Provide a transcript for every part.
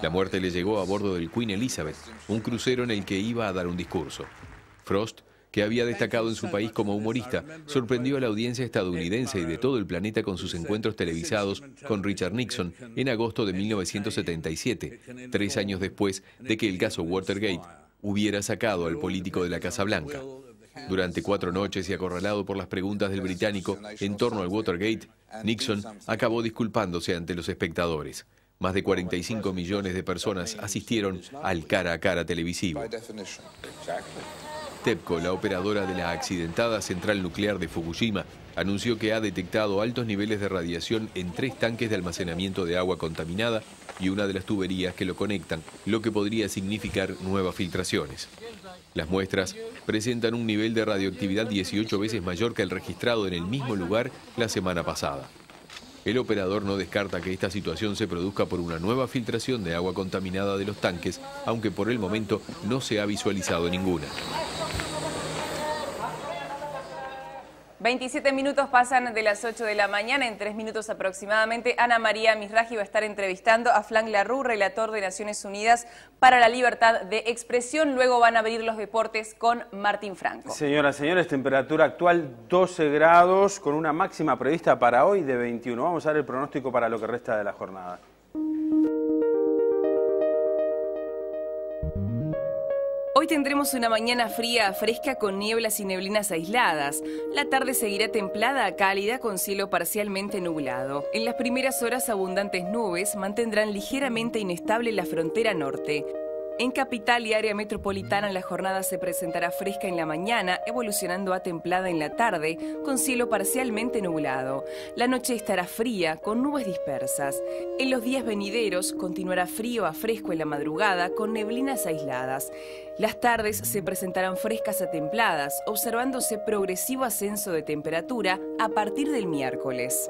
La muerte le llegó a bordo del Queen Elizabeth, un crucero en el que iba a dar un discurso. Frost, que había destacado en su país como humorista, sorprendió a la audiencia estadounidense y de todo el planeta con sus encuentros televisados con Richard Nixon en agosto de 1977, 3 años después de que el caso Watergate hubiera sacado al político de la Casa Blanca. Durante 4 noches y acorralado por las preguntas del británico en torno al Watergate, Nixon acabó disculpándose ante los espectadores. Más de 45 millones de personas asistieron al cara a cara televisivo. TEPCO, la operadora de la accidentada central nuclear de Fukushima, anunció que ha detectado altos niveles de radiación en 3 tanques de almacenamiento de agua contaminada y una de las tuberías que lo conectan, lo que podría significar nuevas filtraciones. Las muestras presentan un nivel de radioactividad 18 veces mayor que el registrado en el mismo lugar la semana pasada. El operador no descarta que esta situación se produzca por una nueva filtración de agua contaminada de los tanques, aunque por el momento no se ha visualizado ninguna. 27 minutos pasan de las 8 de la mañana, en 3 minutos aproximadamente. Ana María Misraji va a estar entrevistando a Frank La Rue, relator de Naciones Unidas para la Libertad de Expresión. Luego van a abrir los deportes con Martín Franco. Señoras, señores, temperatura actual 12 grados, con una máxima prevista para hoy de 21. Vamos a ver el pronóstico para lo que resta de la jornada. Hoy tendremos una mañana fría a fresca con nieblas y neblinas aisladas. La tarde seguirá templada a cálida con cielo parcialmente nublado. En las primeras horas abundantes nubes mantendrán ligeramente inestable la frontera norte. En capital y área metropolitana la jornada se presentará fresca en la mañana, evolucionando a templada en la tarde, con cielo parcialmente nublado. La noche estará fría, con nubes dispersas. En los días venideros continuará frío a fresco en la madrugada, con neblinas aisladas. Las tardes se presentarán frescas a templadas, observándose progresivo ascenso de temperatura a partir del miércoles.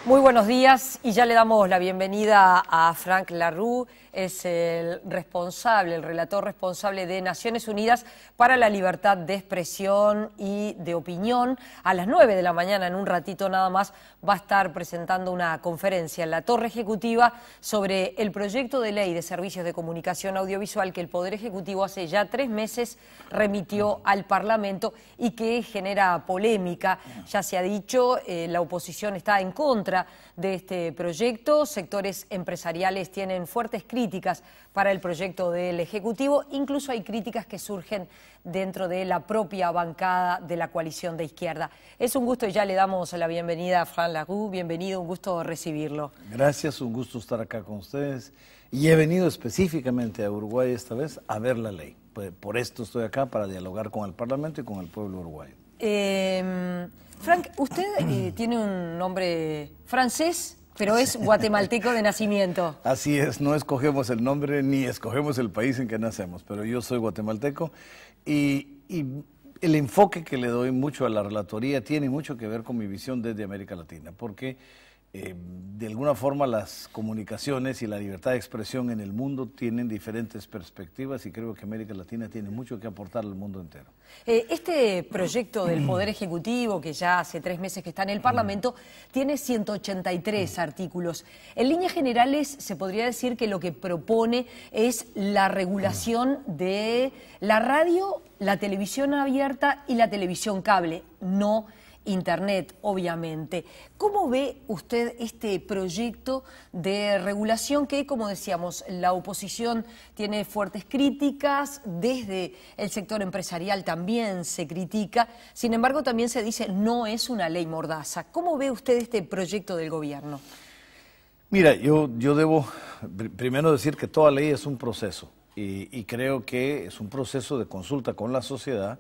Muy buenos días y ya le damos la bienvenida a Frank La Rue, es el relator responsable de Naciones Unidas para la Libertad de Expresión y de Opinión. A las 9 de la mañana, en un ratito nada más, va a estar presentando una conferencia en la Torre Ejecutiva sobre el proyecto de ley de servicios de comunicación audiovisual que el Poder Ejecutivo hace ya 3 meses remitió al Parlamento y que genera polémica. Ya se ha dicho, la oposición está en contra de este proyecto, sectores empresariales tienen fuertes críticas para el proyecto del Ejecutivo, incluso hay críticas que surgen dentro de la propia bancada de la coalición de izquierda. Es un gusto y ya le damos la bienvenida a Frank La Rue, bienvenido, un gusto recibirlo. Gracias, un gusto estar acá con ustedes y he venido específicamente a Uruguay esta vez a ver la ley. Por esto estoy acá, para dialogar con el Parlamento y con el pueblo uruguayo. Frank, usted tiene un nombre francés, pero es guatemalteco de nacimiento. Así es, no escogemos el nombre ni escogemos el país en que nacemos, pero yo soy guatemalteco y el enfoque que le doy mucho a la relatoría tiene mucho que ver con mi visión desde América Latina, porque de alguna forma las comunicaciones y la libertad de expresión en el mundo tienen diferentes perspectivas y creo que América Latina tiene mucho que aportar al mundo entero. Este proyecto del Poder Ejecutivo, que ya hace 3 meses que está en el Parlamento, tiene 183 artículos. En líneas generales se podría decir que lo que propone es la regulación de la radio, la televisión abierta y la televisión cable, no Internet, obviamente. ¿Cómo ve usted este proyecto de regulación que, como decíamos, la oposición tiene fuertes críticas, desde el sector empresarial también se critica, sin embargo también se dice no es una ley mordaza? ¿Cómo ve usted este proyecto del gobierno? Mira, yo debo primero decir que toda ley es un proceso y creo que es un proceso de consulta con la sociedad,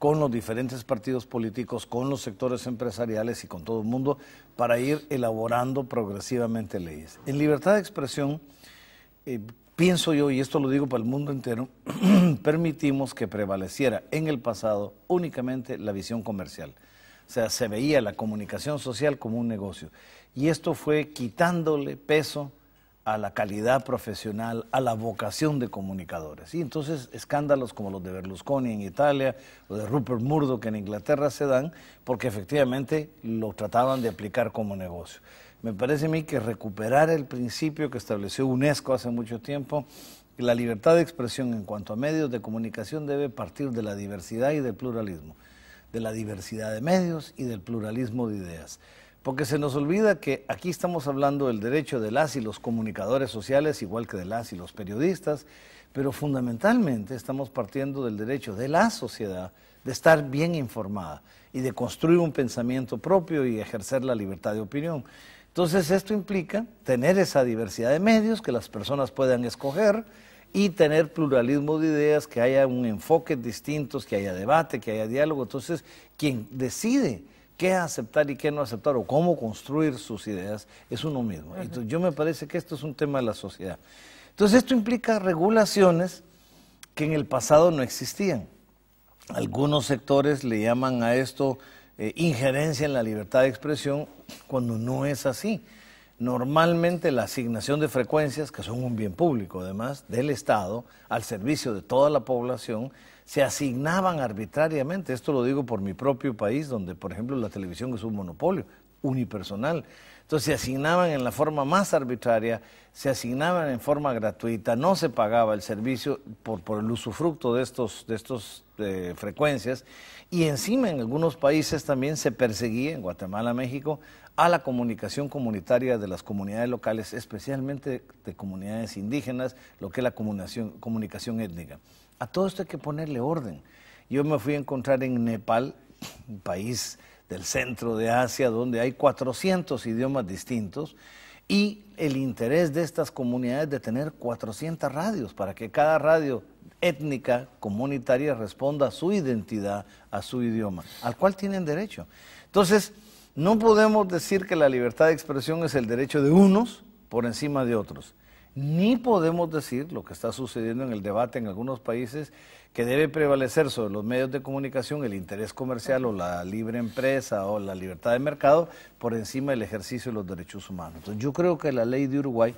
con los diferentes partidos políticos, con los sectores empresariales y con todo el mundo para ir elaborando progresivamente leyes. En libertad de expresión, pienso yo, y esto lo digo para el mundo entero, permitimos que prevaleciera en el pasado únicamente la visión comercial. O sea, se veía la comunicación social como un negocio. Y esto fue quitándole peso a la calidad profesional, a la vocación de comunicadores. Y entonces escándalos como los de Berlusconi en Italia, o de Rupert Murdoch en Inglaterra se dan porque efectivamente lo trataban de aplicar como negocio. Me parece a mí que recuperar el principio que estableció UNESCO hace mucho tiempo, que la libertad de expresión en cuanto a medios de comunicación debe partir de la diversidad y del pluralismo, de la diversidad de medios y del pluralismo de ideas. Porque se nos olvida que aquí estamos hablando del derecho de las y los comunicadores sociales, igual que de las y los periodistas, pero fundamentalmente estamos partiendo del derecho de la sociedad de estar bien informada y de construir un pensamiento propio y ejercer la libertad de opinión. Entonces esto implica tener esa diversidad de medios que las personas puedan escoger y tener pluralismo de ideas, que haya un enfoque distintos, que haya debate, que haya diálogo. Entonces quien decide qué aceptar y qué no aceptar o cómo construir sus ideas es uno mismo. Entonces yo me parece que esto es un tema de la sociedad. Entonces esto implica regulaciones que en el pasado no existían. Algunos sectores le llaman a esto injerencia en la libertad de expresión, cuando no es así. Normalmente la asignación de frecuencias, que son un bien público además del Estado, al servicio de toda la población, se asignaban arbitrariamente. Esto lo digo por mi propio país, donde por ejemplo la televisión es un monopolio unipersonal. Entonces se asignaban en la forma más arbitraria, se asignaban en forma gratuita, no se pagaba el servicio por el usufructo de estos frecuencias, y encima en algunos países también se perseguía, en Guatemala, México, a la comunicación comunitaria de las comunidades locales, especialmente de comunidades indígenas, lo que es la comunicación étnica. A todo esto hay que ponerle orden. Yo me fui a encontrar en Nepal, un país del centro de Asia, donde hay 400 idiomas distintos, y el interés de estas comunidades de tener 400 radios, para que cada radio étnica, comunitaria, responda a su identidad, a su idioma, al cual tienen derecho. Entonces, no podemos decir que la libertad de expresión es el derecho de unos por encima de otros. Ni podemos decir, lo que está sucediendo en el debate en algunos países, que debe prevalecer sobre los medios de comunicación el interés comercial o la libre empresa o la libertad de mercado por encima del ejercicio de los derechos humanos. Entonces, yo creo que la ley de Uruguay,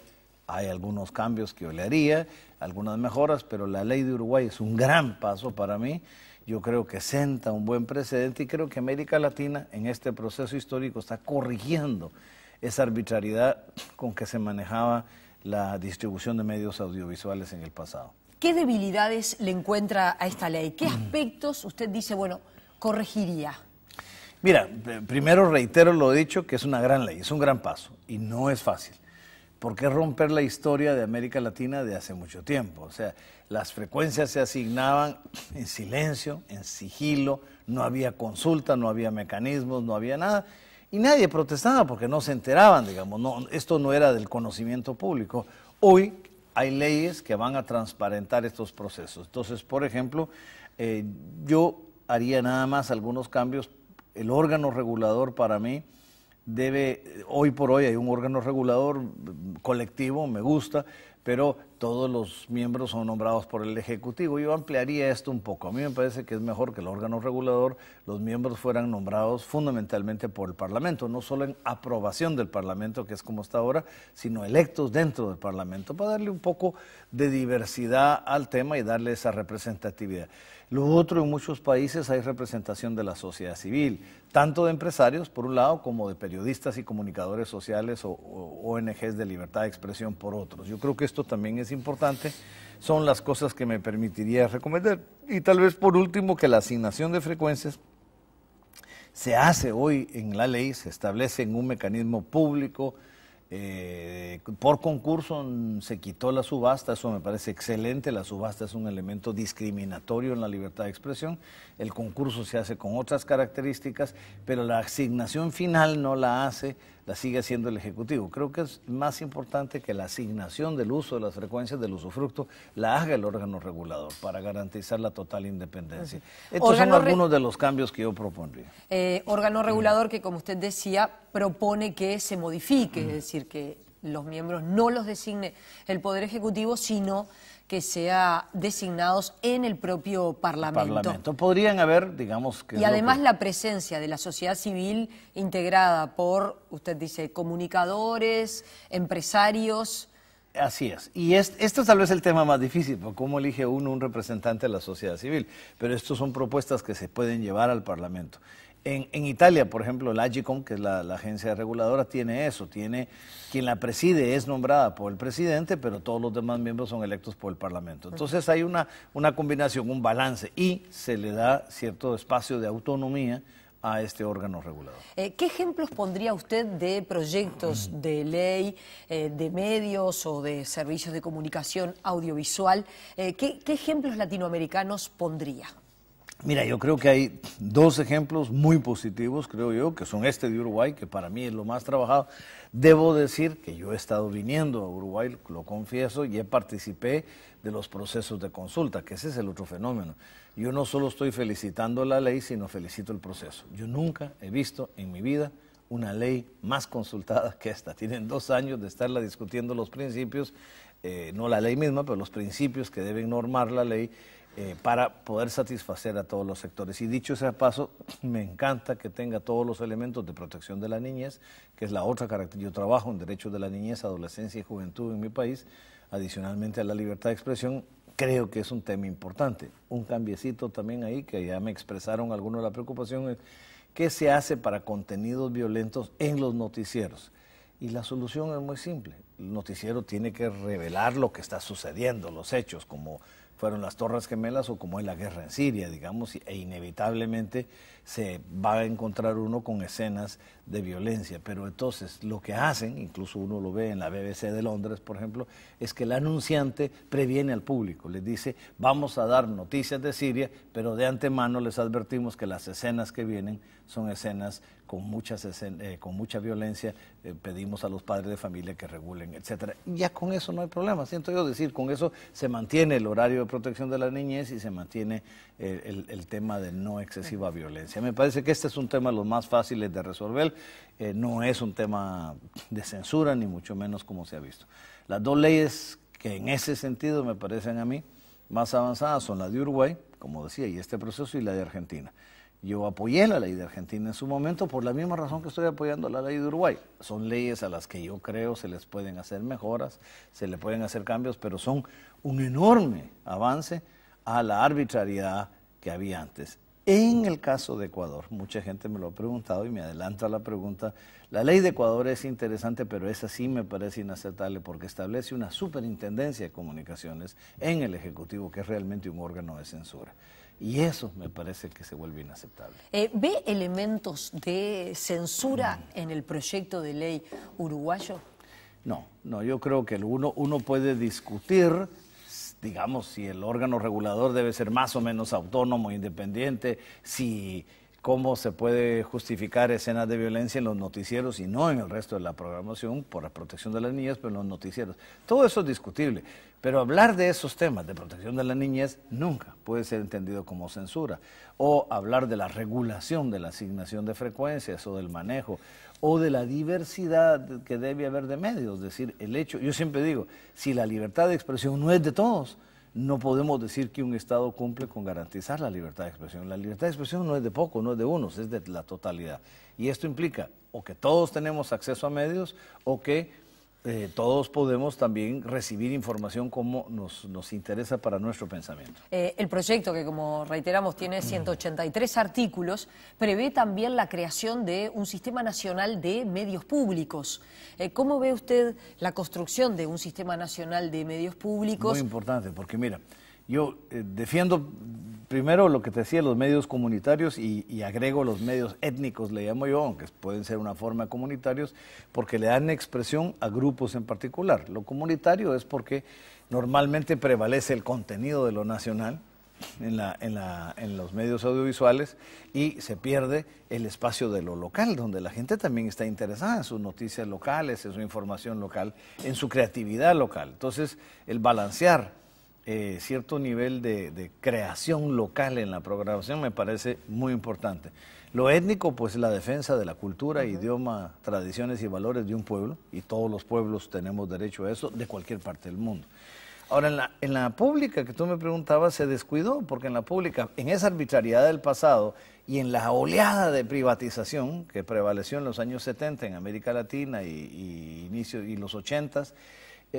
hay algunos cambios que yo le haría, algunas mejoras, pero la ley de Uruguay es un gran paso para mí. Yo creo que senta un buen precedente y creo que América Latina en este proceso histórico está corrigiendo esa arbitrariedad con que se manejaba la distribución de medios audiovisuales en el pasado. ¿Qué debilidades le encuentra a esta ley? ¿Qué aspectos usted dice, bueno, corregiría? Mira, primero reitero lo dicho, que es una gran ley, es un gran paso y no es fácil. Porque es romper la historia de América Latina de hace mucho tiempo. O sea, las frecuencias se asignaban en silencio, en sigilo, no había consulta, no había mecanismos, no había nada. Y nadie protestaba porque no se enteraban, digamos, no, esto no era del conocimiento público. Hoy hay leyes que van a transparentar estos procesos. Entonces, por ejemplo, yo haría nada más algunos cambios. El órgano regulador para mí hoy por hoy hay un órgano regulador colectivo, me gusta, pero todos los miembros son nombrados por el Ejecutivo. Yo ampliaría esto un poco. A mí me parece que es mejor que el órgano regulador, los miembros fueran nombrados fundamentalmente por el Parlamento, no solo en aprobación del Parlamento, que es como está ahora, sino electos dentro del Parlamento, para darle un poco de diversidad al tema y darle esa representatividad. Lo otro, en muchos países hay representación de la sociedad civil, tanto de empresarios, por un lado, como de periodistas y comunicadores sociales o ONGs de libertad de expresión, por otros. Yo creo que esto también es importante, son las cosas que me permitiría recomendar. Y tal vez, por último, que la asignación de frecuencias se hace hoy en la ley, se establece en un mecanismo público, por concurso se quitó la subasta, eso me parece excelente. La subasta es un elemento discriminatorio en la libertad de expresión, el concurso se hace con otras características, pero la asignación final no la hace la sigue haciendo el Ejecutivo. Creo que es más importante que la asignación del uso de las frecuencias del usufructo la haga el órgano regulador para garantizar la total independencia. Estos son algunos de los cambios que yo propondría. Órgano regulador que, como usted decía, propone que se modifique, es decir, que los miembros no los designe el Poder Ejecutivo, sino que sea designados en el propio Parlamento. Podrían haber, digamos... que y además la presencia de la sociedad civil integrada por, usted dice, comunicadores, empresarios... Así es. Y esto es tal vez el tema más difícil, porque cómo elige uno un representante de la sociedad civil. Pero estas son propuestas que se pueden llevar al Parlamento. En Italia, por ejemplo, la AGCOM, que es la agencia reguladora, tiene eso. Tiene quien la preside es nombrada por el presidente, pero todos los demás miembros son electos por el Parlamento. Entonces hay una combinación, un balance, y se le da cierto espacio de autonomía a este órgano regulador. ¿Qué ejemplos pondría usted de proyectos de ley, de medios o de servicios de comunicación audiovisual? ¿Qué ejemplos latinoamericanos pondría? Mira, yo creo que hay dos ejemplos muy positivos, creo yo, que son este de Uruguay, que para mí es lo más trabajado. Debo decir que yo he estado viniendo a Uruguay, lo confieso, y participé de los procesos de consulta, que ese es el otro fenómeno. Yo no solo estoy felicitando la ley, sino felicito el proceso. Yo nunca he visto en mi vida una ley más consultada que esta. Tienen 2 años de estarla discutiendo los principios, no la ley misma, pero los principios que deben normar la ley, para poder satisfacer a todos los sectores. Y dicho ese paso, me encanta que tenga todos los elementos de protección de la niñez, que es la otra característica. Yo trabajo en derechos de la niñez, adolescencia y juventud en mi país, adicionalmente a la libertad de expresión. Creo que es un tema importante. Un cambiecito también ahí, que ya me expresaron algunos de la preocupación, ¿qué se hace para contenidos violentos en los noticieros? Y la solución es muy simple. El noticiero tiene que revelar lo que está sucediendo, los hechos, como fueron las Torres Gemelas o como es la guerra en Siria, digamos, e inevitablemente se va a encontrar uno con escenas de violencia. Pero entonces lo que hacen, incluso uno lo ve en la BBC de Londres, por ejemplo, es que el anunciante previene al público, les dice, vamos a dar noticias de Siria, pero de antemano les advertimos que las escenas que vienen son escenas con mucha violencia, pedimos a los padres de familia que regulen, etcétera. Y ya con eso no hay problema, siento yo decir, con eso se mantiene el horario de protección de la niñez y se mantiene el tema de no excesiva violencia. Me parece que este es un tema de los más fáciles de resolver, no es un tema de censura, ni mucho menos como se ha visto. Las 2 leyes que en ese sentido me parecen a mí más avanzadas son la de Uruguay, como decía, y este proceso, y la de Argentina. Yo apoyé la ley de Argentina en su momento por la misma razón que estoy apoyando la ley de Uruguay. Son leyes a las que yo creo se les pueden hacer mejoras, se le pueden hacer cambios, pero son un enorme avance a la arbitrariedad que había antes. En el caso de Ecuador, mucha gente me lo ha preguntado y me adelanto a la pregunta, la ley de Ecuador es interesante, pero esa sí me parece inaceptable porque establece una superintendencia de comunicaciones en el Ejecutivo, que es realmente un órgano de censura. Y eso me parece que se vuelve inaceptable. ¿Ve elementos de censura en el proyecto de ley uruguayo? No, yo creo que uno puede discutir, digamos, si el órgano regulador debe ser más o menos autónomo, independiente, cómo se puede justificar escenas de violencia en los noticieros y no en el resto de la programación por la protección de las niñas, pero en los noticieros. Todo eso es discutible, pero hablar de esos temas de protección de las niñas nunca puede ser entendido como censura. O hablar de la regulación de la asignación de frecuencias o del manejo o de la diversidad que debe haber de medios. Es decir, yo siempre digo, si la libertad de expresión no es de todos, no podemos decir que un Estado cumple con garantizar la libertad de expresión. La libertad de expresión no es de pocos, no es de unos, es de la totalidad. Y esto implica o que todos tenemos acceso a medios o que todos podemos también recibir información como nos interesa para nuestro pensamiento. El proyecto, que como reiteramos tiene 183 artículos, prevé también la creación de un sistema nacional de medios públicos. ¿Cómo ve usted la construcción de un sistema nacional de medios públicos? Muy importante, porque mira, yo defiendo primero lo que te decía, los medios comunitarios y agrego los medios étnicos, le llamo yo, aunque pueden ser una forma de comunitarios, porque le dan expresión a grupos en particular. Lo comunitario es porque normalmente prevalece el contenido de lo nacional en los medios audiovisuales y se pierde el espacio de lo local, donde la gente también está interesada en sus noticias locales, en su información local, en su creatividad local. Entonces, el balancear cierto nivel de creación local en la programación me parece muy importante. Lo étnico, pues la defensa de la cultura, idioma, tradiciones y valores de un pueblo, y todos los pueblos tenemos derecho a eso de cualquier parte del mundo. Ahora, en la pública que tú me preguntabas se descuidó, porque en la pública, en esa arbitrariedad del pasado y en la oleada de privatización que prevaleció en los años 70 en América Latina y los 80s,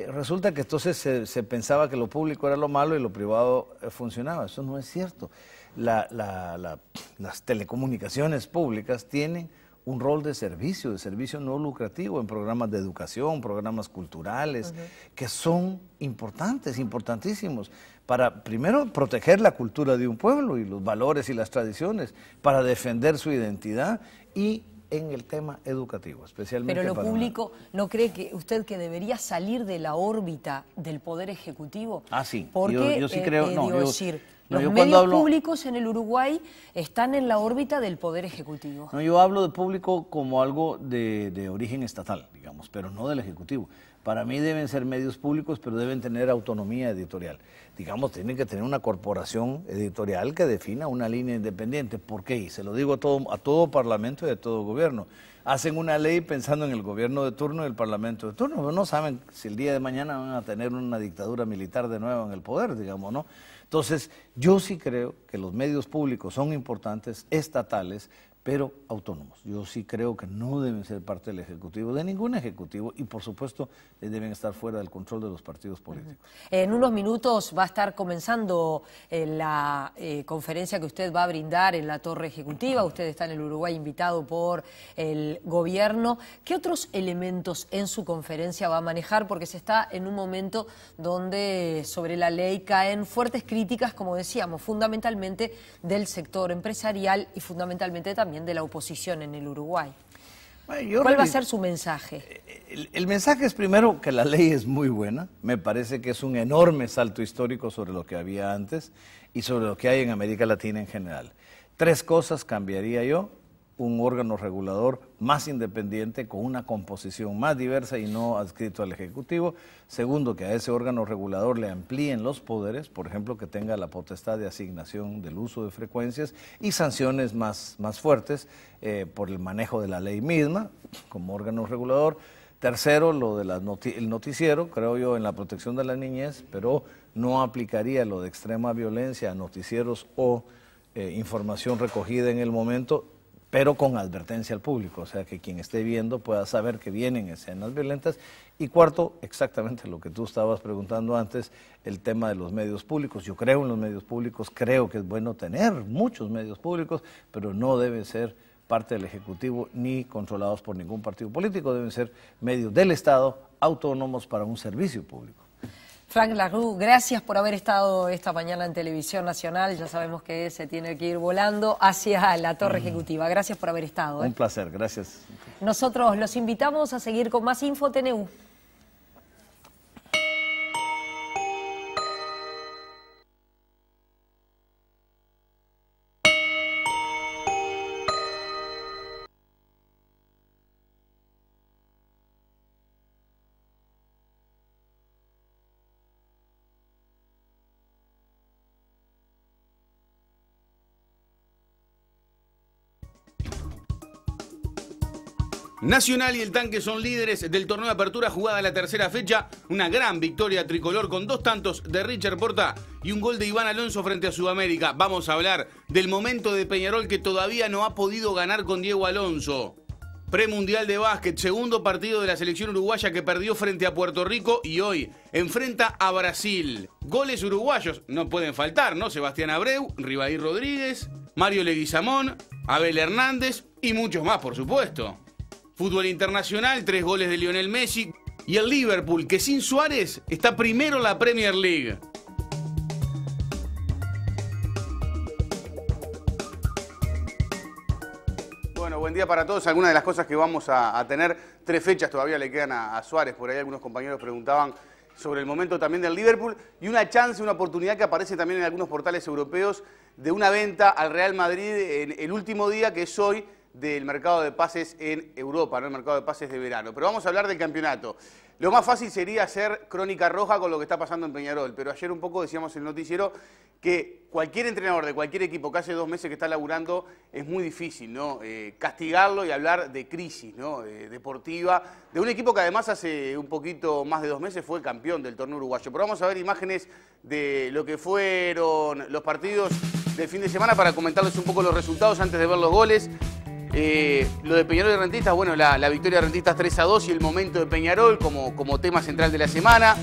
resulta que entonces se pensaba que lo público era lo malo y lo privado funcionaba. Eso no es cierto. Las telecomunicaciones públicas tienen un rol de servicio no lucrativo en programas de educación, programas culturales, que son importantes, importantísimos, para primero proteger la cultura de un pueblo y los valores y las tradiciones, para defender su identidad y en el tema educativo, especialmente. Pero lo público, ¿no cree que usted que debería salir de la órbita del Poder Ejecutivo? Ah, sí. Porque, yo sí creo, los medios públicos en el Uruguay están en la órbita del Poder Ejecutivo. No, yo hablo de público como algo de origen estatal, digamos, pero no del Ejecutivo. Para mí deben ser medios públicos, pero deben tener autonomía editorial. Digamos, tienen que tener una corporación editorial que defina una línea independiente. ¿Por qué? Y se lo digo a todo parlamento y a todo gobierno. Hacen una ley pensando en el gobierno de turno y el parlamento de turno, pero no saben si el día de mañana van a tener una dictadura militar de nuevo en el poder, digamos, ¿no? Entonces, yo sí creo que los medios públicos son importantes, estatales, pero autónomos. Yo sí creo que no deben ser parte del Ejecutivo, de ningún Ejecutivo, y por supuesto deben estar fuera del control de los partidos políticos. En unos minutos va a estar comenzando la conferencia que usted va a brindar en la Torre Ejecutiva. Usted está en el Uruguay invitado por el gobierno. ¿Qué otros elementos en su conferencia va a manejar? Porque se está en un momento donde sobre la ley caen fuertes críticas, como decíamos, fundamentalmente del sector empresarial y fundamentalmente también de la oposición en el Uruguay. Bueno, ¿cuál va a ser su mensaje? El mensaje es primero que la ley es muy buena, me parece que es un enorme salto histórico sobre lo que había antes y sobre lo que hay en América Latina en general. 3 cosas cambiaría yo: un órgano regulador más independiente, con una composición más diversa y no adscrito al Ejecutivo. Segundo, que a ese órgano regulador le amplíen los poderes, por ejemplo, que tenga la potestad de asignación del uso de frecuencias y sanciones más fuertes por el manejo de la ley misma como órgano regulador. Tercero, lo del noticiero, creo yo, en la protección de la niñez, pero no aplicaría lo de extrema violencia a noticieros o información recogida en el momento, pero con advertencia al público, o sea, que quien esté viendo pueda saber que vienen escenas violentas. Y cuarto, exactamente lo que tú estabas preguntando antes, el tema de los medios públicos. Yo creo en los medios públicos, creo que es bueno tener muchos medios públicos, pero no deben ser parte del Ejecutivo ni controlados por ningún partido político, deben ser medios del Estado, autónomos para un servicio público. Frank Larroux, gracias por haber estado esta mañana en Televisión Nacional. Ya sabemos que se tiene que ir volando hacia la Torre Ejecutiva. Gracias por haber estado. Un placer, gracias. Nosotros los invitamos a seguir con más Info TNU. Nacional y el Tanque son líderes del torneo de apertura jugada la tercera fecha. Una gran victoria tricolor con 2 tantos de Richard Porta y un gol de Iván Alonso frente a Sudamérica. Vamos a hablar del momento de Peñarol, que todavía no ha podido ganar con Diego Alonso. Premundial de básquet, segundo partido de la selección uruguaya que perdió frente a Puerto Rico y hoy enfrenta a Brasil. Goles uruguayos no pueden faltar, ¿no? Sebastián Abreu, Ribaí Rodríguez, Mario Leguizamón, Abel Hernández y muchos más, por supuesto. Fútbol internacional, 3 goles de Lionel Messi y el Liverpool, que sin Suárez está primero en la Premier League. Bueno, buen día para todos. Algunas de las cosas que vamos a tener, 3 fechas todavía le quedan a Suárez. Por ahí algunos compañeros preguntaban sobre el momento también del Liverpool y una chance, una oportunidad que aparece también en algunos portales europeos de una venta al Real Madrid en el último día, que es hoy, del mercado de pases en Europa, ¿no? El mercado de pases de verano. Pero vamos a hablar del campeonato. Lo más fácil sería hacer crónica roja con lo que está pasando en Peñarol, pero ayer un poco decíamos en el noticiero que cualquier entrenador de cualquier equipo que hace 2 meses que está laburando es muy difícil, ¿no? Castigarlo y hablar de crisis, ¿no? Deportiva, de un equipo que además hace un poquito más de 2 meses fue campeón del torneo uruguayo. Pero vamos a ver imágenes de lo que fueron los partidos del fin de semana para comentarles un poco los resultados antes de ver los goles. Lo de Peñarol y Rentistas, bueno, la victoria de Rentistas 3-2 y el momento de Peñarol como tema central de la semana.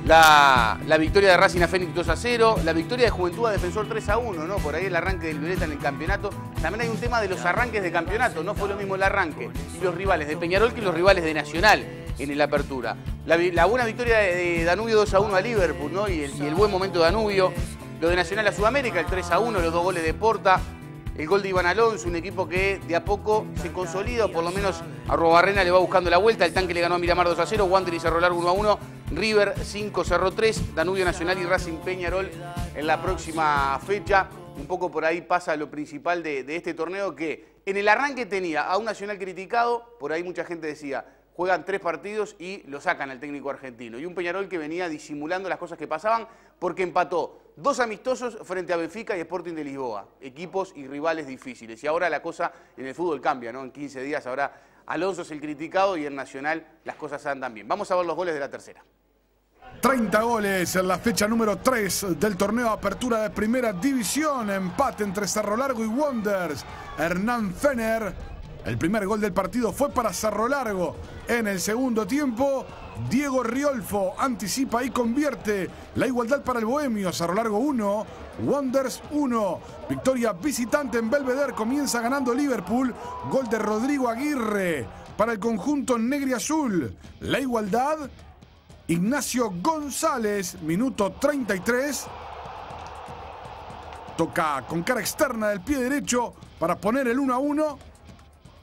La victoria de Racing a Fénix 2-0. La victoria de Juventud a Defensor 3-1, ¿no? Por ahí el arranque del Violeta en el campeonato. También hay un tema de los arranques de campeonato. No fue lo mismo el arranque y los rivales de Peñarol que los rivales de Nacional en la apertura. La buena victoria de Danubio 2-1 a Liverpool, ¿no? Y el buen momento de Danubio. Lo de Nacional a Sudamérica, el 3-1, los 2 goles de Porta. El gol de Iván Alonso, un equipo que de a poco se consolida, o por lo menos a Robarrena le va buscando la vuelta. El Tanque le ganó a Miramar 2-0, Wander y Cerro Largo 1-1, River 5, Cerro 3, Danubio Nacional y Racing Peñarol en la próxima fecha. Un poco por ahí pasa lo principal de este torneo, que en el arranque tenía a un Nacional criticado, por ahí mucha gente decía, juegan 3 partidos y lo sacan al técnico argentino. Y un Peñarol que venía disimulando las cosas que pasaban porque empató 2 amistosos frente a Benfica y Sporting de Lisboa. Equipos y rivales difíciles. Y ahora la cosa en el fútbol cambia, ¿no? En 15 días ahora Alonso es el criticado y en Nacional las cosas andan bien. Vamos a ver los goles de la tercera. 30 goles en la fecha número 3 del torneo Apertura de Primera División. Empate entre Cerro Largo y Wanderers. Hernán Fener. El primer gol del partido fue para Cerro Largo. En el segundo tiempo, Diego Riolfo anticipa y convierte la igualdad para el Bohemio. Cerro Largo 1, Wanderers 1. Victoria visitante en Belvedere, comienza ganando Liverpool. Gol de Rodrigo Aguirre para el conjunto negriazul. La igualdad, Ignacio González, minuto 33. Toca con cara externa del pie derecho para poner el 1-1.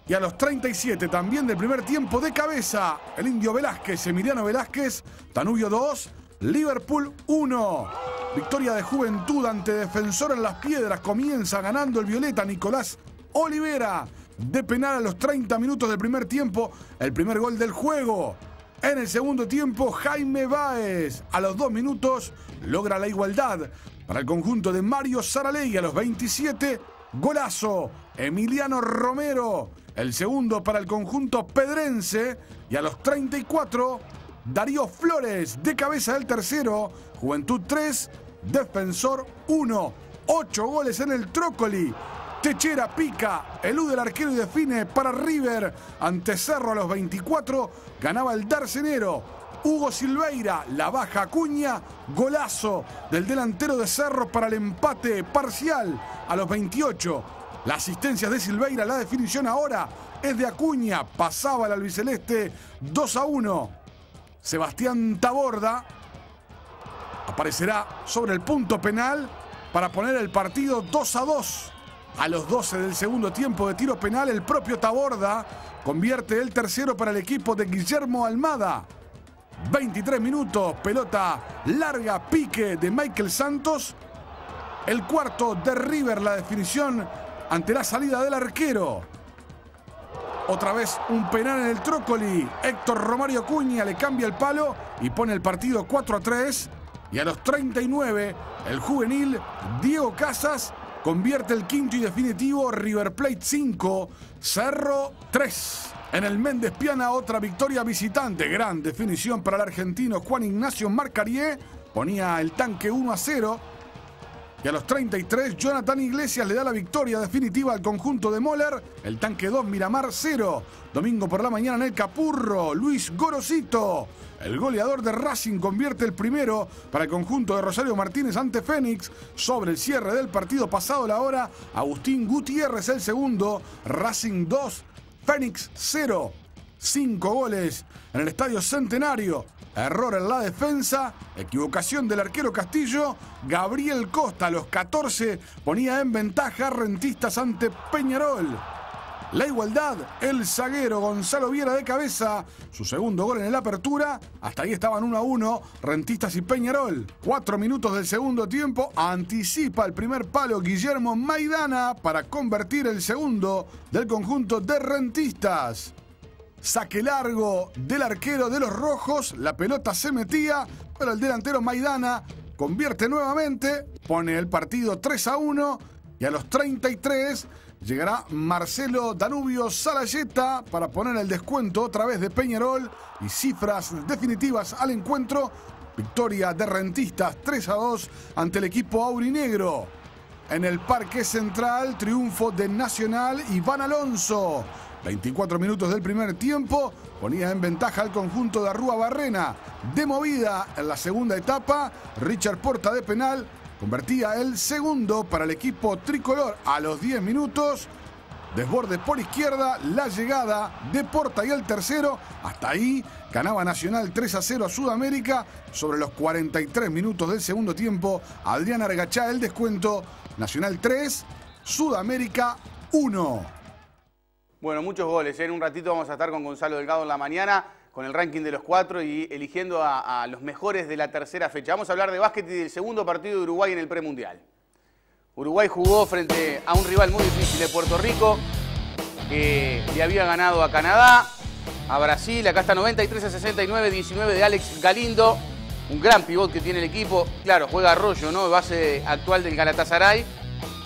Y a los 37 también del primer tiempo de cabeza, el indio Velázquez, Emiliano Velázquez, Danubio 2, Liverpool 1. Victoria de Juventud ante Defensor en Las Piedras, comienza ganando el Violeta Nicolás Olivera. De penal a los 30 minutos del primer tiempo, el primer gol del juego. En el segundo tiempo, Jaime Báez, a los 2 minutos, logra la igualdad para el conjunto de Mario Saralegui. A los 27, golazo, Emiliano Romero. El segundo para el conjunto pedrense. Y a los 34, Darío Flores, de cabeza del tercero. Juventud 3, Defensor 1. 8 goles en el Trócoli. Techera pica, elude el arquero y define para River. Ante Cerro a los 24, ganaba el Darcenero. Hugo Silveira, la baja Acuña. Golazo del delantero de Cerro para el empate parcial a los 28. La asistencia de Silveira, la definición ahora es de Acuña. Pasaba el albiceleste 2-1. Sebastián Taborda aparecerá sobre el punto penal para poner el partido 2-2. A los 12 del segundo tiempo de tiro penal, el propio Taborda convierte el tercero para el equipo de Guillermo Almada. 23 minutos, pelota larga, pique de Michael Santos. El cuarto de River, la definición ante la salida del arquero. Otra vez un penal en el Trócoli. Héctor Romario Acuña le cambia el palo y pone el partido 4-3. Y a los 39, el juvenil Diego Casas convierte el quinto y definitivo. River Plate 5, Cerro 3. En el Méndez Piana, otra victoria visitante. Gran definición para el argentino Juan Ignacio Marcarié. Ponía el Tanque 1-0. Y a los 33, Jonathan Iglesias le da la victoria definitiva al conjunto de Moller. El Tanque 2, Miramar 0. Domingo por la mañana en el Capurro, Luis Gorosito, el goleador de Racing, convierte el primero para el conjunto de Rosario Martínez ante Fénix. Sobre el cierre del partido, pasado la hora, Agustín Gutiérrez el segundo. Racing 2, Fénix 0. 5 goles en el Estadio Centenario. Error en la defensa, equivocación del arquero Castillo. Gabriel Costa a los 14 ponía en ventaja a Rentistas ante Peñarol. la igualdad. El zaguero Gonzalo Viera de cabeza, su segundo gol en el apertura. Hasta ahí estaban 1-1 Rentistas y Peñarol. 4 minutos del segundo tiempo, anticipa el primer palo Guillermo Maidana para convertir el segundo del conjunto de Rentistas. Saque largo del arquero de los rojos, la pelota se metía, pero el delantero Maidana convierte nuevamente, pone el partido 3-1 y a los 33 llegará Marcelo Danubio Salayeta para poner el descuento otra vez de Peñarol y cifras definitivas al encuentro. Victoria de Rentistas 3-2 ante el equipo aurinegro. En el Parque Central, triunfo de Nacional Iván Alonso. 24 minutos del primer tiempo, ponía en ventaja al conjunto de Arrúa Barrena. De movida en la segunda etapa, Richard Porta de penal convertía el segundo para el equipo tricolor a los 10 minutos. Desborde por izquierda, la llegada de Porta y el tercero. Hasta ahí ganaba Nacional 3-0 a Sudamérica. Sobre los 43 minutos del segundo tiempo, Adrián Argachá el descuento. Nacional 3, Sudamérica 1. Bueno, muchos goles. En un ratito vamos a estar con Gonzalo Delgado en la mañana, con el ranking de los 4 y eligiendo a los mejores de la tercera fecha. Vamos a hablar de básquet y del segundo partido de Uruguay en el premundial. Uruguay jugó frente a un rival muy difícil de Puerto Rico, que le había ganado a Canadá, a Brasil. Acá está 93-69, 19 de Alex Galindo. Un gran pivot que tiene el equipo. Claro, juega Arroyo, ¿no? Base actual del Galatasaray,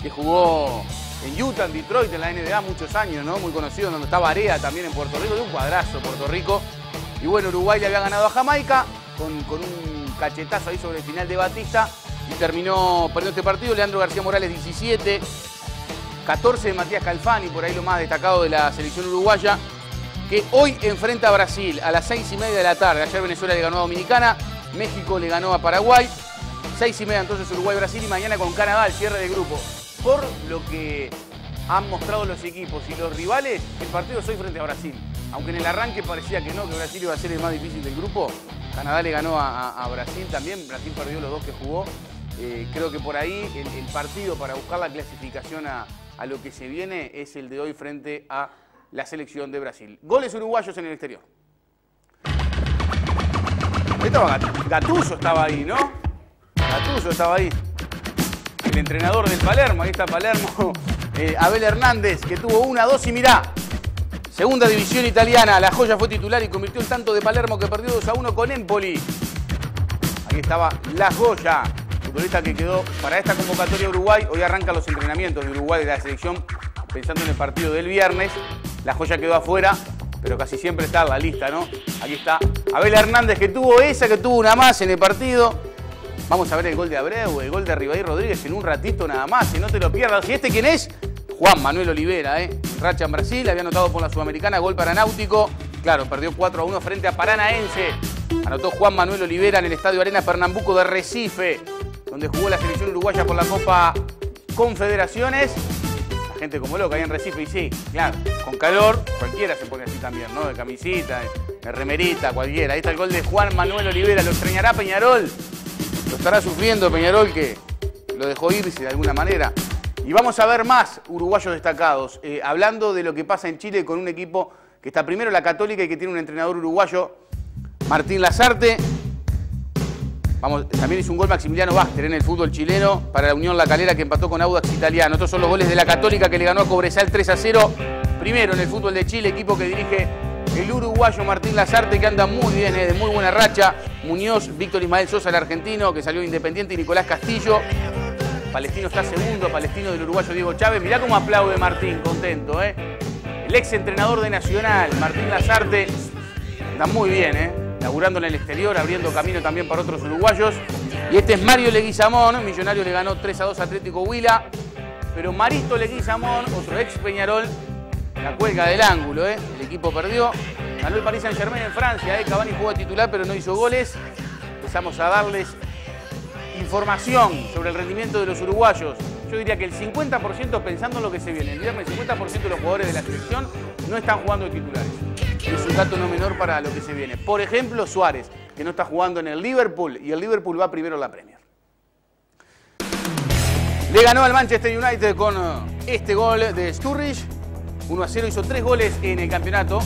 que jugó en Utah, en Detroit, en la NBA muchos años, ¿no? Muy conocido, donde está Barea también en Puerto Rico, de un cuadrazo Puerto Rico. Y bueno, Uruguay le había ganado a Jamaica con un cachetazo ahí sobre el final de Batista y terminó perdiendo este partido. Leandro García Morales 17, 14 de Matías Calfani, por ahí lo más destacado de la selección uruguaya, que hoy enfrenta a Brasil a las 6:30 de la tarde. Ayer Venezuela le ganó a Dominicana, México le ganó a Paraguay, 6:30 entonces Uruguay-Brasil y mañana con Canadá el cierre del grupo. Por lo que han mostrado los equipos y los rivales, el partido es hoy frente a Brasil. Aunque en el arranque parecía que no, que Brasil iba a ser el más difícil del grupo, Canadá le ganó a Brasil también. Brasil perdió los 2 que jugó. Creo que por ahí el partido para buscar la clasificación a lo que se viene es el de hoy frente a la selección de Brasil. Goles uruguayos en el exterior. Ahí estaba Gattuso, estaba ahí, ¿no? Gattuso estaba ahí. El entrenador del Palermo, ahí está Palermo, Abel Hernández, que tuvo 1-2 y mirá, segunda división italiana, La Joya fue titular y convirtió el tanto de Palermo que perdió 2-1 con Empoli. Ahí estaba La Joya, futbolista que quedó para esta convocatoria de Uruguay. Hoy arrancan los entrenamientos de Uruguay de la selección, pensando en el partido del viernes. La Joya quedó afuera, pero casi siempre está en la lista, ¿no? Aquí está Abel Hernández, que tuvo una más en el partido. Vamos a ver el gol de Abreu, el gol de Ribaí Rodríguez en un ratito nada más, y no te lo pierdas. ¿Y este quién es? Juan Manuel Olivera, racha en Brasil, había anotado por la Sudamericana, gol para Náutico. Claro, perdió 4-1 frente a Paranaense. Anotó Juan Manuel Olivera en el Estadio Arena Pernambuco de Recife, donde jugó la selección uruguaya por la Copa Confederaciones. La gente como loca ahí en Recife, y sí, claro, con calor, cualquiera se pone así también, ¿no? De camisita, de remerita, cualquiera. Ahí está el gol de Juan Manuel Olivera, lo extrañará Peñarol. Lo estará sufriendo Peñarol, que lo dejó irse de alguna manera. Y vamos a ver más uruguayos destacados. Hablando de lo que pasa en Chile con un equipo que está primero, la Católica, y que tiene un entrenador uruguayo, Martín Lazarte. También hizo un gol Maximiliano Baster en el fútbol chileno para la Unión La Calera, que empató con Audax Italiano. Estos son los goles de la Católica, que le ganó a Cobresal 3-0. Primero en el fútbol de Chile, equipo que dirige el uruguayo Martín Lazarte, que anda muy bien, de muy buena racha. Muñoz, Víctor Ismael Sosa, el argentino, que salió Independiente, y Nicolás Castillo. Palestino está segundo, Palestino del uruguayo Diego Chávez. Mirá cómo aplaude Martín, contento, El ex entrenador de Nacional, Martín Lazarte, está muy bien, laburando en el exterior, abriendo camino también para otros uruguayos. Y este es Mario Leguizamón, Millonario le ganó 3-2 a Atlético Huila. Pero Marito Leguizamón, otro ex Peñarol, la cuelga del ángulo, El equipo perdió. Ganó el Paris Saint-Germain en Francia, Cavani jugó de titular pero no hizo goles. Empezamos a darles información sobre el rendimiento de los uruguayos. Yo diría que el 50%, pensando en lo que se viene, el viernes, el 50% de los jugadores de la selección no están jugando de titulares. Es un dato no menor para lo que se viene. Por ejemplo, Suárez, que no está jugando en el Liverpool, y el Liverpool va primero en la Premier. Le ganó al Manchester United con este gol de Sturridge. 1-0, hizo 3 goles en el campeonato.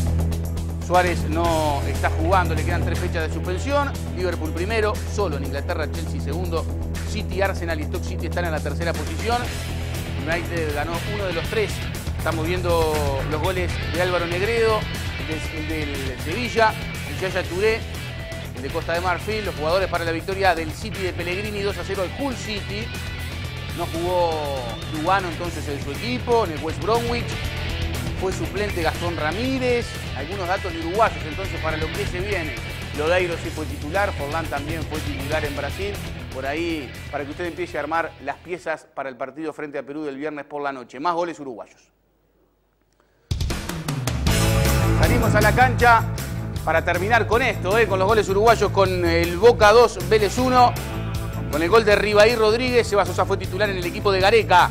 Suárez no está jugando, le quedan 3 fechas de suspensión. Liverpool primero, solo en Inglaterra, Chelsea segundo, City, Arsenal y Stoke City están en la tercera posición. United ganó 1 de los 3. Estamos viendo los goles de Álvaro Negredo, el del Sevilla, el Yaya Touré, el de Costa de Marfil, los jugadores para la victoria del City de Pellegrini 2-0 al Hull City. No jugó Lugano entonces en su equipo, en el West Bromwich. Fue suplente Gastón Ramírez. Algunos datos de uruguayos entonces para lo que se viene. Lodeiro sí fue titular, Forlán también fue titular en Brasil. Por ahí, para que usted empiece a armar las piezas para el partido frente a Perú del viernes por la noche. Más goles uruguayos. Salimos a la cancha para terminar con esto, con los goles uruguayos, con el Boca 2, Vélez 1. Con el gol de Ribair Rodríguez, Seba Sosa fue titular en el equipo de Gareca.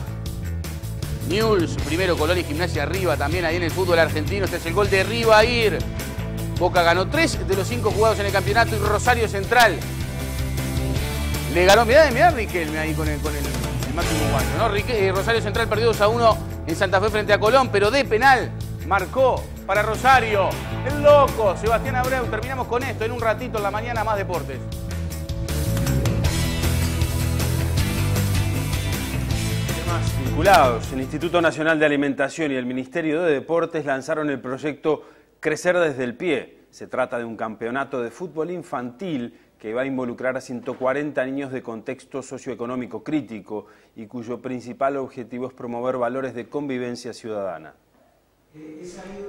Newell's, primero Colón y Gimnasia arriba también ahí en el fútbol argentino. Este es el gol de Ribair. Boca ganó 3 de los 5 jugados en el campeonato y Rosario Central le ganó. Mirá Riquelme ahí con el máximo uruguayo, ¿no? Rosario Central perdió 2-1 en Santa Fe frente a Colón, pero de penal marcó para Rosario el loco Sebastián Abreu. Terminamos con esto en un ratito en la mañana, más deportes. Vinculados, el Instituto Nacional de Alimentación y el Ministerio de Deportes lanzaron el proyecto Crecer desde el Pie. Se trata de un campeonato de fútbol infantil que va a involucrar a 140 niños de contexto socioeconómico crítico y cuyo principal objetivo es promover valores de convivencia ciudadana.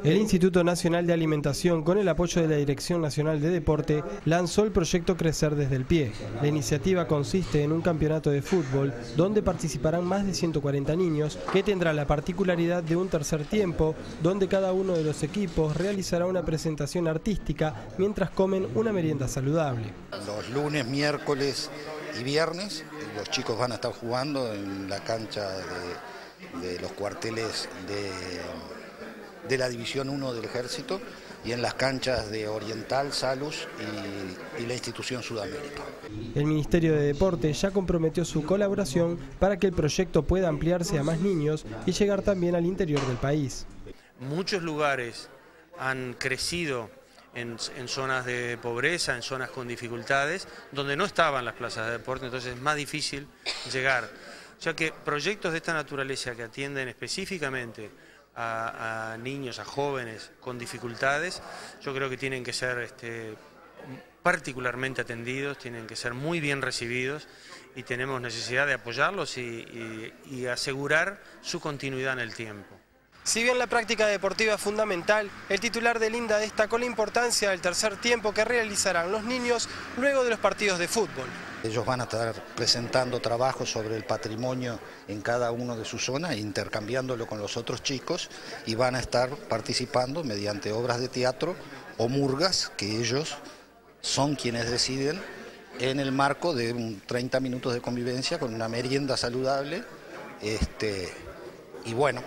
El Instituto Nacional de Alimentación, con el apoyo de la Dirección Nacional de Deporte, lanzó el proyecto Crecer desde el Pie. La iniciativa consiste en un campeonato de fútbol donde participarán más de 140 niños, que tendrá la particularidad de un tercer tiempo, donde cada uno de los equipos realizará una presentación artística mientras comen una merienda saludable. Los lunes, miércoles y viernes los chicos van a estar jugando en la cancha de los cuarteles de la División 1 del Ejército y en las canchas de Oriental, Salus y la Institución Sudamérica. El Ministerio de Deporte ya comprometió su colaboración para que el proyecto pueda ampliarse a más niños y llegar también al interior del país. Muchos lugares han crecido en zonas de pobreza, en zonas con dificultades, donde no estaban las plazas de deporte, entonces es más difícil llegar. O sea que proyectos de esta naturaleza que atienden específicamente a niños, a jóvenes con dificultades, yo creo que tienen que ser particularmente atendidos, tienen que ser muy bien recibidos y tenemos necesidad de apoyarlos y asegurar su continuidad en el tiempo. Si bien la práctica deportiva es fundamental, el titular del INDA destacó la importancia del tercer tiempo que realizarán los niños luego de los partidos de fútbol. Ellos van a estar presentando trabajos sobre el patrimonio en cada uno de sus zonas, intercambiándolo con los otros chicos y van a estar participando mediante obras de teatro o murgas que ellos son quienes deciden en el marco de 30 minutos de convivencia con una merienda saludable y bueno,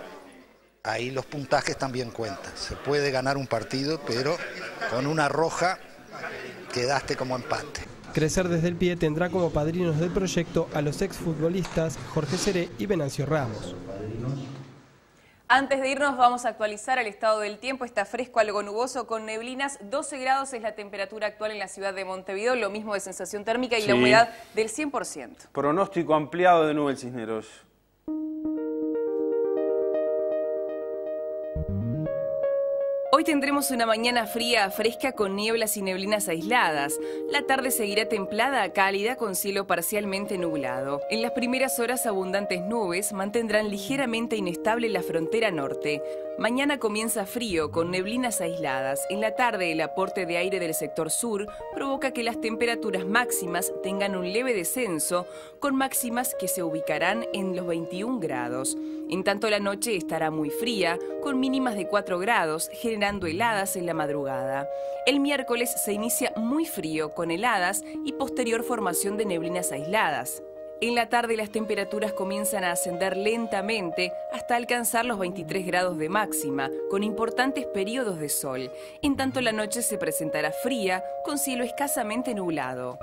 ahí los puntajes también cuentan. Se puede ganar un partido, pero con una roja quedaste como empate. Crecer desde el Pie tendrá como padrinos del proyecto a los exfutbolistas Jorge Seré y Venancio Ramos. Antes de irnos vamos a actualizar el estado del tiempo. Está fresco, algo nuboso, con neblinas. 12 grados es la temperatura actual en la ciudad de Montevideo, lo mismo de sensación térmica y la humedad del 100%. Pronóstico ampliado de Nubel Cisneros. Hoy tendremos una mañana fría, fresca con nieblas y neblinas aisladas. La tarde seguirá templada a cálida con cielo parcialmente nublado. En las primeras horas abundantes nubes mantendrán ligeramente inestable la frontera norte. Mañana comienza frío con neblinas aisladas. En la tarde el aporte de aire del sector sur provoca que las temperaturas máximas tengan un leve descenso, con máximas que se ubicarán en los 21 grados. En tanto la noche estará muy fría, con mínimas de 4 grados, generando heladas en la madrugada. El miércoles se inicia muy frío, con heladas y posterior formación de neblinas aisladas. En la tarde las temperaturas comienzan a ascender lentamente hasta alcanzar los 23 grados de máxima, con importantes periodos de sol. En tanto la noche se presentará fría, con cielo escasamente nublado.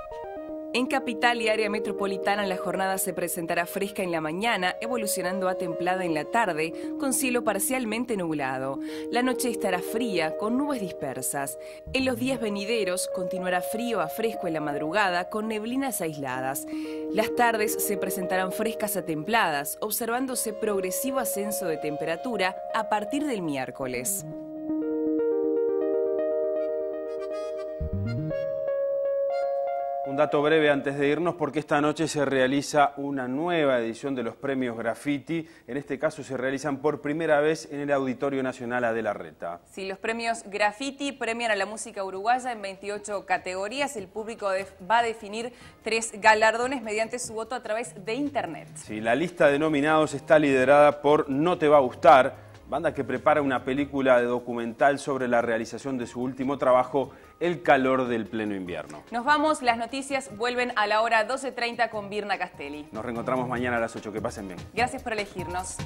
En capital y área metropolitana la jornada se presentará fresca en la mañana, evolucionando a templada en la tarde, con cielo parcialmente nublado. La noche estará fría, con nubes dispersas. En los días venideros continuará frío a fresco en la madrugada, con neblinas aisladas. Las tardes se presentarán frescas a templadas, observándose progresivo ascenso de temperatura a partir del miércoles. Un dato breve antes de irnos, porque esta noche se realiza una nueva edición de los premios Graffiti. En este caso se realizan por primera vez en el Auditorio Nacional Adela Reta. Sí, los premios Graffiti premian a la música uruguaya en 28 categorías. El público va a definir 3 galardones mediante su voto a través de Internet. Sí, la lista de nominados está liderada por No Te Va a Gustar, banda que prepara una película de documental sobre la realización de su último trabajo, El calor del pleno invierno. Nos vamos, las noticias vuelven a la hora 12:30 con Virna Castelli. Nos reencontramos mañana a las 8, que pasen bien. Gracias por elegirnos.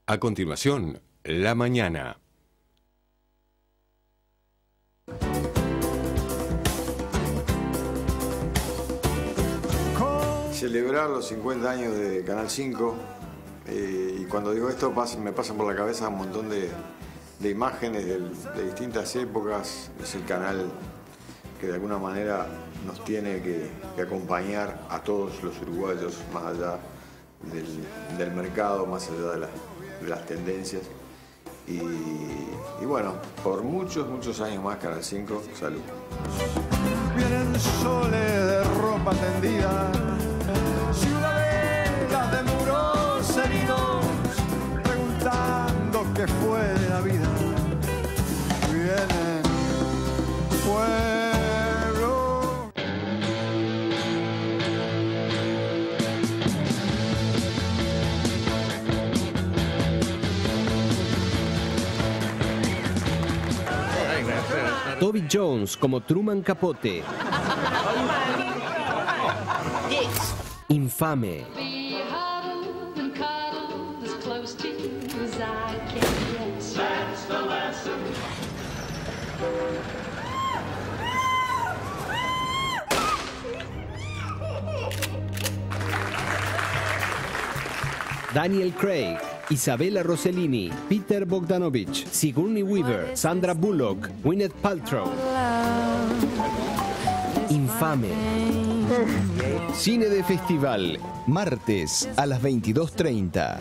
A continuación, La Mañana. Celebrar los 50 años de Canal 5, y cuando digo esto me pasan por la cabeza un montón de imágenes de distintas épocas. Es el canal que de alguna manera nos tiene que acompañar a todos los uruguayos, más allá del mercado, más allá de las tendencias. Y bueno, por muchos años más Canal 5, salud. Vienen soles de ropa tendida, ciudadelas de muros heridos, preguntando qué fue de la vida. Vienen pueblo. Toby Jones como Truman Capote. Infame. Daniel Craig, Isabella Rossellini, Peter Bogdanovich, Sigourney Weaver, Sandra Bullock, Gwyneth Paltrow. Infame. Cine de Festival, martes a las 22:30.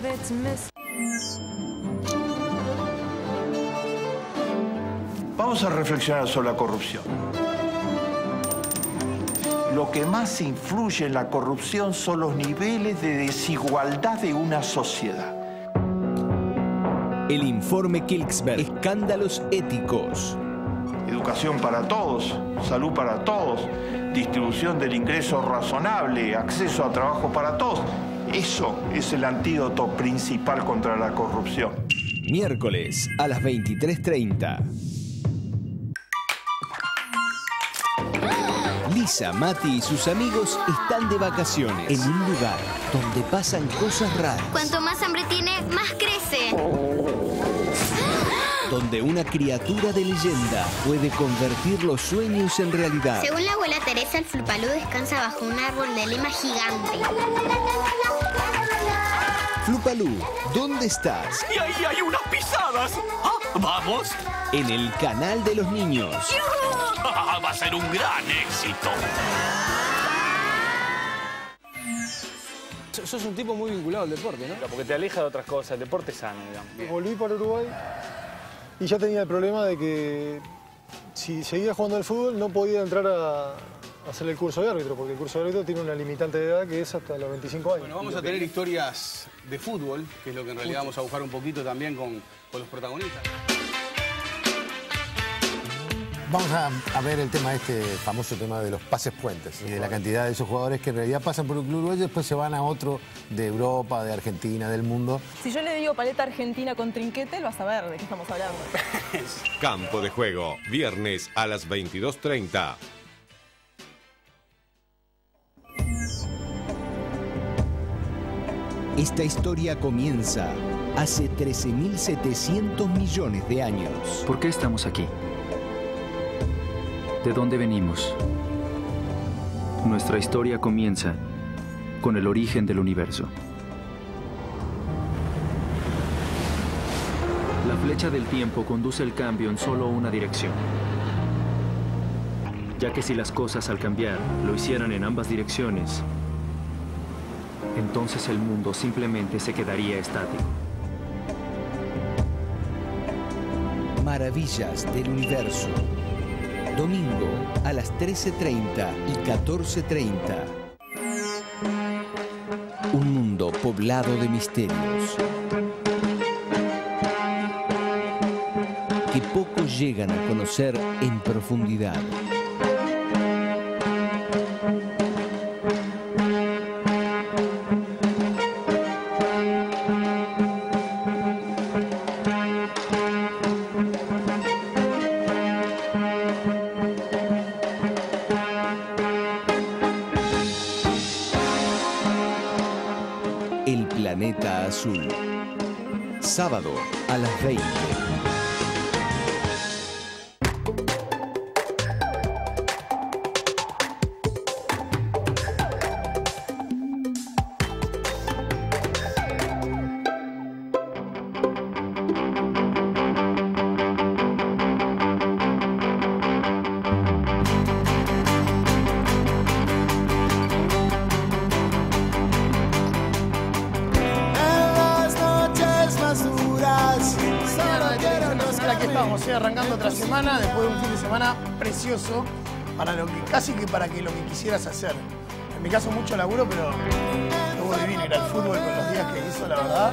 Vamos a reflexionar sobre la corrupción. Lo que más influye en la corrupción son los niveles de desigualdad de una sociedad. El informe Kilksberg. Escándalos éticos. Educación para todos, salud para todos, distribución del ingreso razonable, acceso a trabajo para todos. Eso es el antídoto principal contra la corrupción. Miércoles a las 23:30. Lisa, Mati y sus amigos están de vacaciones en un lugar donde pasan cosas raras. Cuanto más hambre tiene, más crece. Donde una criatura de leyenda puede convertir los sueños en realidad. Según la abuela Teresa, el Flupalú descansa bajo un árbol de lima gigante. Flupalú, ¿dónde estás? ¡Y ahí hay unas pisadas! ¿Ah? ¡Vamos! En el canal de los niños. Va a ser un gran éxito. Sos un tipo muy vinculado al deporte, ¿no? Porque te aleja de otras cosas, el deporte sano, digamos. Volví para Uruguay y ya tenía el problema de que si seguía jugando al fútbol no podía entrar a hacer el curso de árbitro, porque el curso de árbitro tiene una limitante de edad que es hasta los 25 años. Bueno, vamos a tener historias de fútbol, que es lo que en realidad vamos a buscar un poquito también con los protagonistas. Vamos a ver el tema famoso tema de los pases puentes y de la cantidad de esos jugadores que en realidad pasan por un club uruguayo y después se van a otro de Europa, de Argentina, del mundo. Si yo le digo paleta argentina con trinquete, él va a saber de qué estamos hablando. Campo de Juego, viernes a las 22:30. Esta historia comienza hace 13.700 millones de años. ¿Por qué estamos aquí? ¿De dónde venimos? Nuestra historia comienza con el origen del universo. La flecha del tiempo conduce el cambio en solo una dirección, ya que si las cosas al cambiar lo hicieran en ambas direcciones, entonces el mundo simplemente se quedaría estático. Maravillas del universo. Domingo a las 13:30 y 14:30. Un mundo poblado de misterios que pocos llegan a conocer en profundidad. El planeta azul. Sábado a las 20. Arrancando otra semana, después de un fin de semana precioso para lo que casi que para que lo que quisieras hacer. En mi caso mucho laburo, pero estuvo divino ir al fútbol con los días que hizo, la verdad.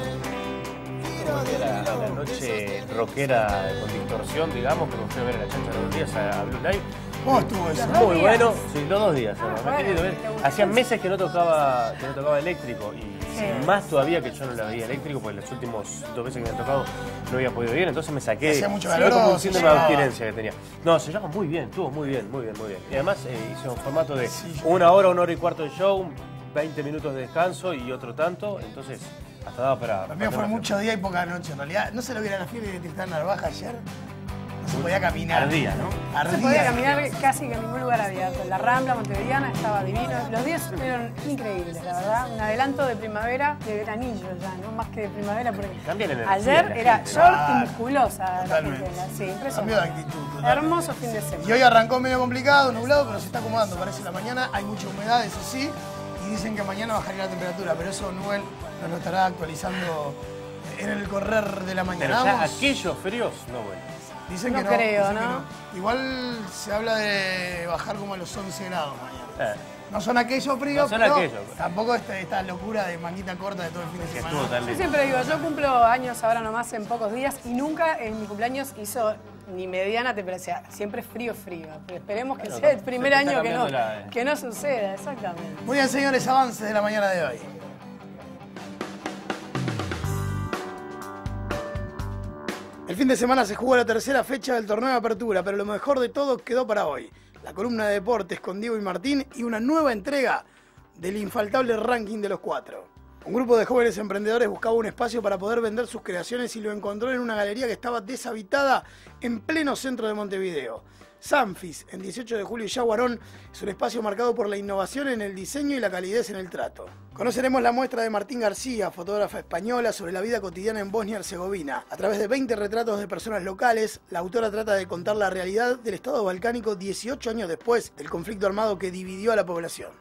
La noche rockera con distorsión, digamos, que nos fue a ver en la chancha de los días a Blue Live. ¿Cómo estuvo eso? Muy bueno, sí, los 2 días. Me he querido ver. Hacían meses que no tocaba eléctrico y más todavía que yo no la veía eléctrico, porque las últimas 2 veces que me han tocado no había podido ir, entonces me saqué. Hacía mucho calor, como un síndrome de abstinencia que tenía. No, se llama muy bien, estuvo muy bien. Y además hice un formato de 1 hora y cuarto de show, 20 minutos de descanso y otro tanto, entonces hasta daba para... Para mí fue mucho día y poca noche, en realidad. ¿No se lo vieron a la fiebre de Tristán Narvaja ayer? No se podía caminar. Ardía, ¿no? Ardía. Se podía caminar casi que en ningún lugar abierto. La Rambla Montevideana estaba divino. Los días fueron increíbles, la verdad. Un adelanto de primavera, de veranillo ya, ¿no? Más que de primavera, porque ayer era short y musculosa. Totalmente. Sí, impresionante. Cambio de actitud. Totalmente. Hermoso fin de semana. Y hoy arrancó medio complicado, nublado, pero se está acomodando. Parece la mañana, hay mucha humedad, eso sí. Y dicen que mañana bajaría la temperatura, pero eso Nubel nos lo estará actualizando en el correr de la mañana. Pero ya aquellos fríos, no bueno. Dicen que no creo, dicen que no. Igual se habla de bajar como a los 11 grados mañana. No son aquellos fríos, pero tampoco esta locura de manguita corta de todo el fin de semana. Yo siempre digo, yo cumplo años ahora nomás en pocos días y nunca en mi cumpleaños hizo ni mediana temperatura, siempre frío. Pero esperemos que sea el primer año que no suceda, exactamente. Muy bien, señores, avances de la mañana de hoy. El fin de semana se jugó la tercera fecha del torneo de apertura, pero lo mejor de todo quedó para hoy. La la columna de deportes con Diego y Martín y una nueva entrega del infaltable ranking de los 4. Un grupo de jóvenes emprendedores buscaba un espacio para poder vender sus creaciones y lo encontró en una galería que estaba deshabitada en pleno centro de Montevideo. Sanfis, en 18 de julio y Yaguarón, es un espacio marcado por la innovación en el diseño y la calidez en el trato. Conoceremos la muestra de Martín García, fotógrafa española, sobre la vida cotidiana en Bosnia y Herzegovina. A través de 20 retratos de personas locales, la autora trata de contar la realidad del Estado balcánico 18 años después del conflicto armado que dividió a la población.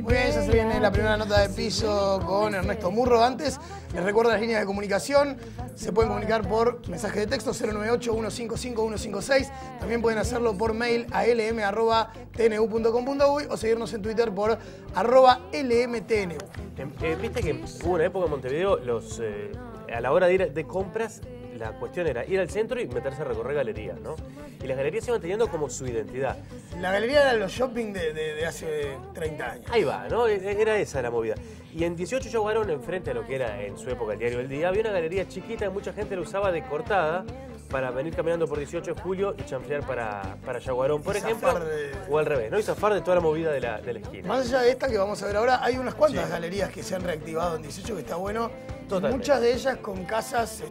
Muy bien, ya se viene la primera nota de piso con Ernesto Murro. Antes, les recuerdo las líneas de comunicación. Se pueden comunicar por mensaje de texto 098-155-156. También pueden hacerlo por mail a lm@tnu.com.uy o seguirnos en Twitter por @lmtnu. Viste que hubo una época en Montevideo, a la hora de ir de compras, la cuestión era ir al centro y meterse a recorrer galerías, ¿no? Y las galerías iban teniendo como su identidad. La galería era los shopping de hace 30 años. Ahí va, ¿no? Era esa la movida. Y en 18 Yaguarón, enfrente a lo que era en su época el Diario del Día, había una galería chiquita que mucha gente la usaba de cortada para venir caminando por 18 de julio y chanflear para Yaguarón, por ejemplo, o al revés, ¿no? Y zafar de toda la movida de la esquina. Más allá de esta que vamos a ver ahora, hay unas cuantas galerías que se han reactivado en 18, que está bueno. Totalmente. Muchas de ellas con casas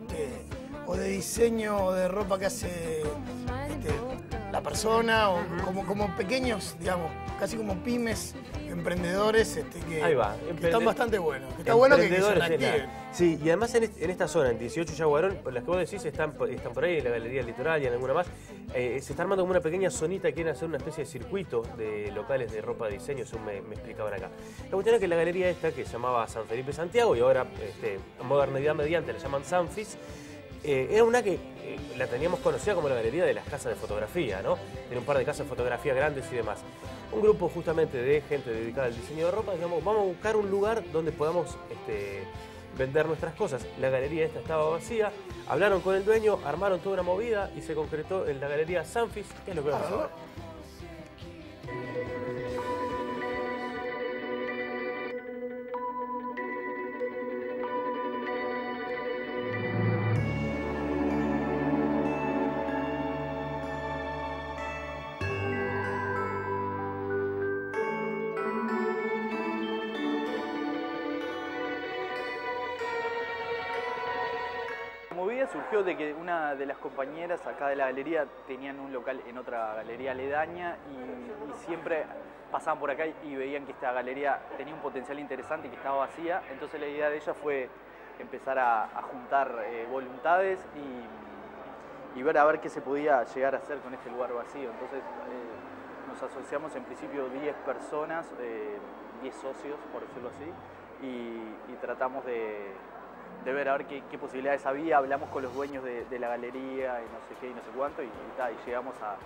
o de diseño o de ropa que hace la persona, o como pequeños, digamos, casi como pymes, emprendedores que están bastante buenos. Que está bueno que se reactiven. Sí, y además en esta zona, en 18 Yaguarón, las que vos decís están por ahí, en la Galería del Litoral y en alguna más, se está armando como una pequeña zonita, quieren hacer una especie de circuito de locales de ropa de diseño, según me explicaban acá. La cuestión es que la galería esta, que se llamaba San Felipe Santiago, y ahora modernidad mediante la llaman Sanfis, era una que la teníamos conocida como la galería de las casas de fotografía, ¿no? Tiene un par de casas de fotografía grandes y demás. Un grupo justamente de gente dedicada al diseño de ropa, digamos, vamos a buscar un lugar donde podamos vender nuestras cosas. La galería esta estaba vacía, hablaron con el dueño, armaron toda una movida y se concretó en la galería Sanfis, que es lo que vamos a ver. Surgió de que una de las compañeras acá de la galería tenían un local en otra galería aledaña y siempre pasaban por acá y veían que esta galería tenía un potencial interesante y que estaba vacía. Entonces la idea de ella fue empezar a juntar voluntades y ver a ver qué se podía llegar a hacer con este lugar vacío. Entonces nos asociamos en principio 10 personas, 10 socios, por decirlo así, y tratamos de ver a ver qué posibilidades había. Hablamos con los dueños de la galería y no sé qué y no sé cuánto y llegamos a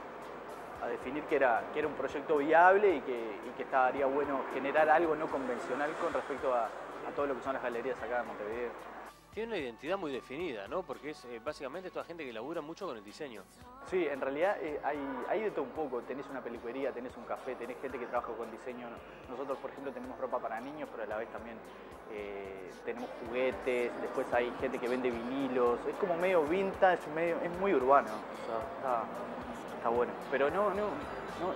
definir que era un proyecto viable y que estaría bueno generar algo no convencional con respecto a todo lo que son las galerías acá en Montevideo. Tiene una identidad muy definida, ¿no? Porque es básicamente toda gente que labura mucho con el diseño. Sí, en realidad hay de todo un poco. Tenés una peluquería, tenés un café, tenés gente que trabaja con diseño. Nosotros, por ejemplo, tenemos ropa para niños, pero a la vez también tenemos juguetes. Después hay gente que vende vinilos. Es como medio vintage, es muy urbano. O sea, está bueno. Pero no,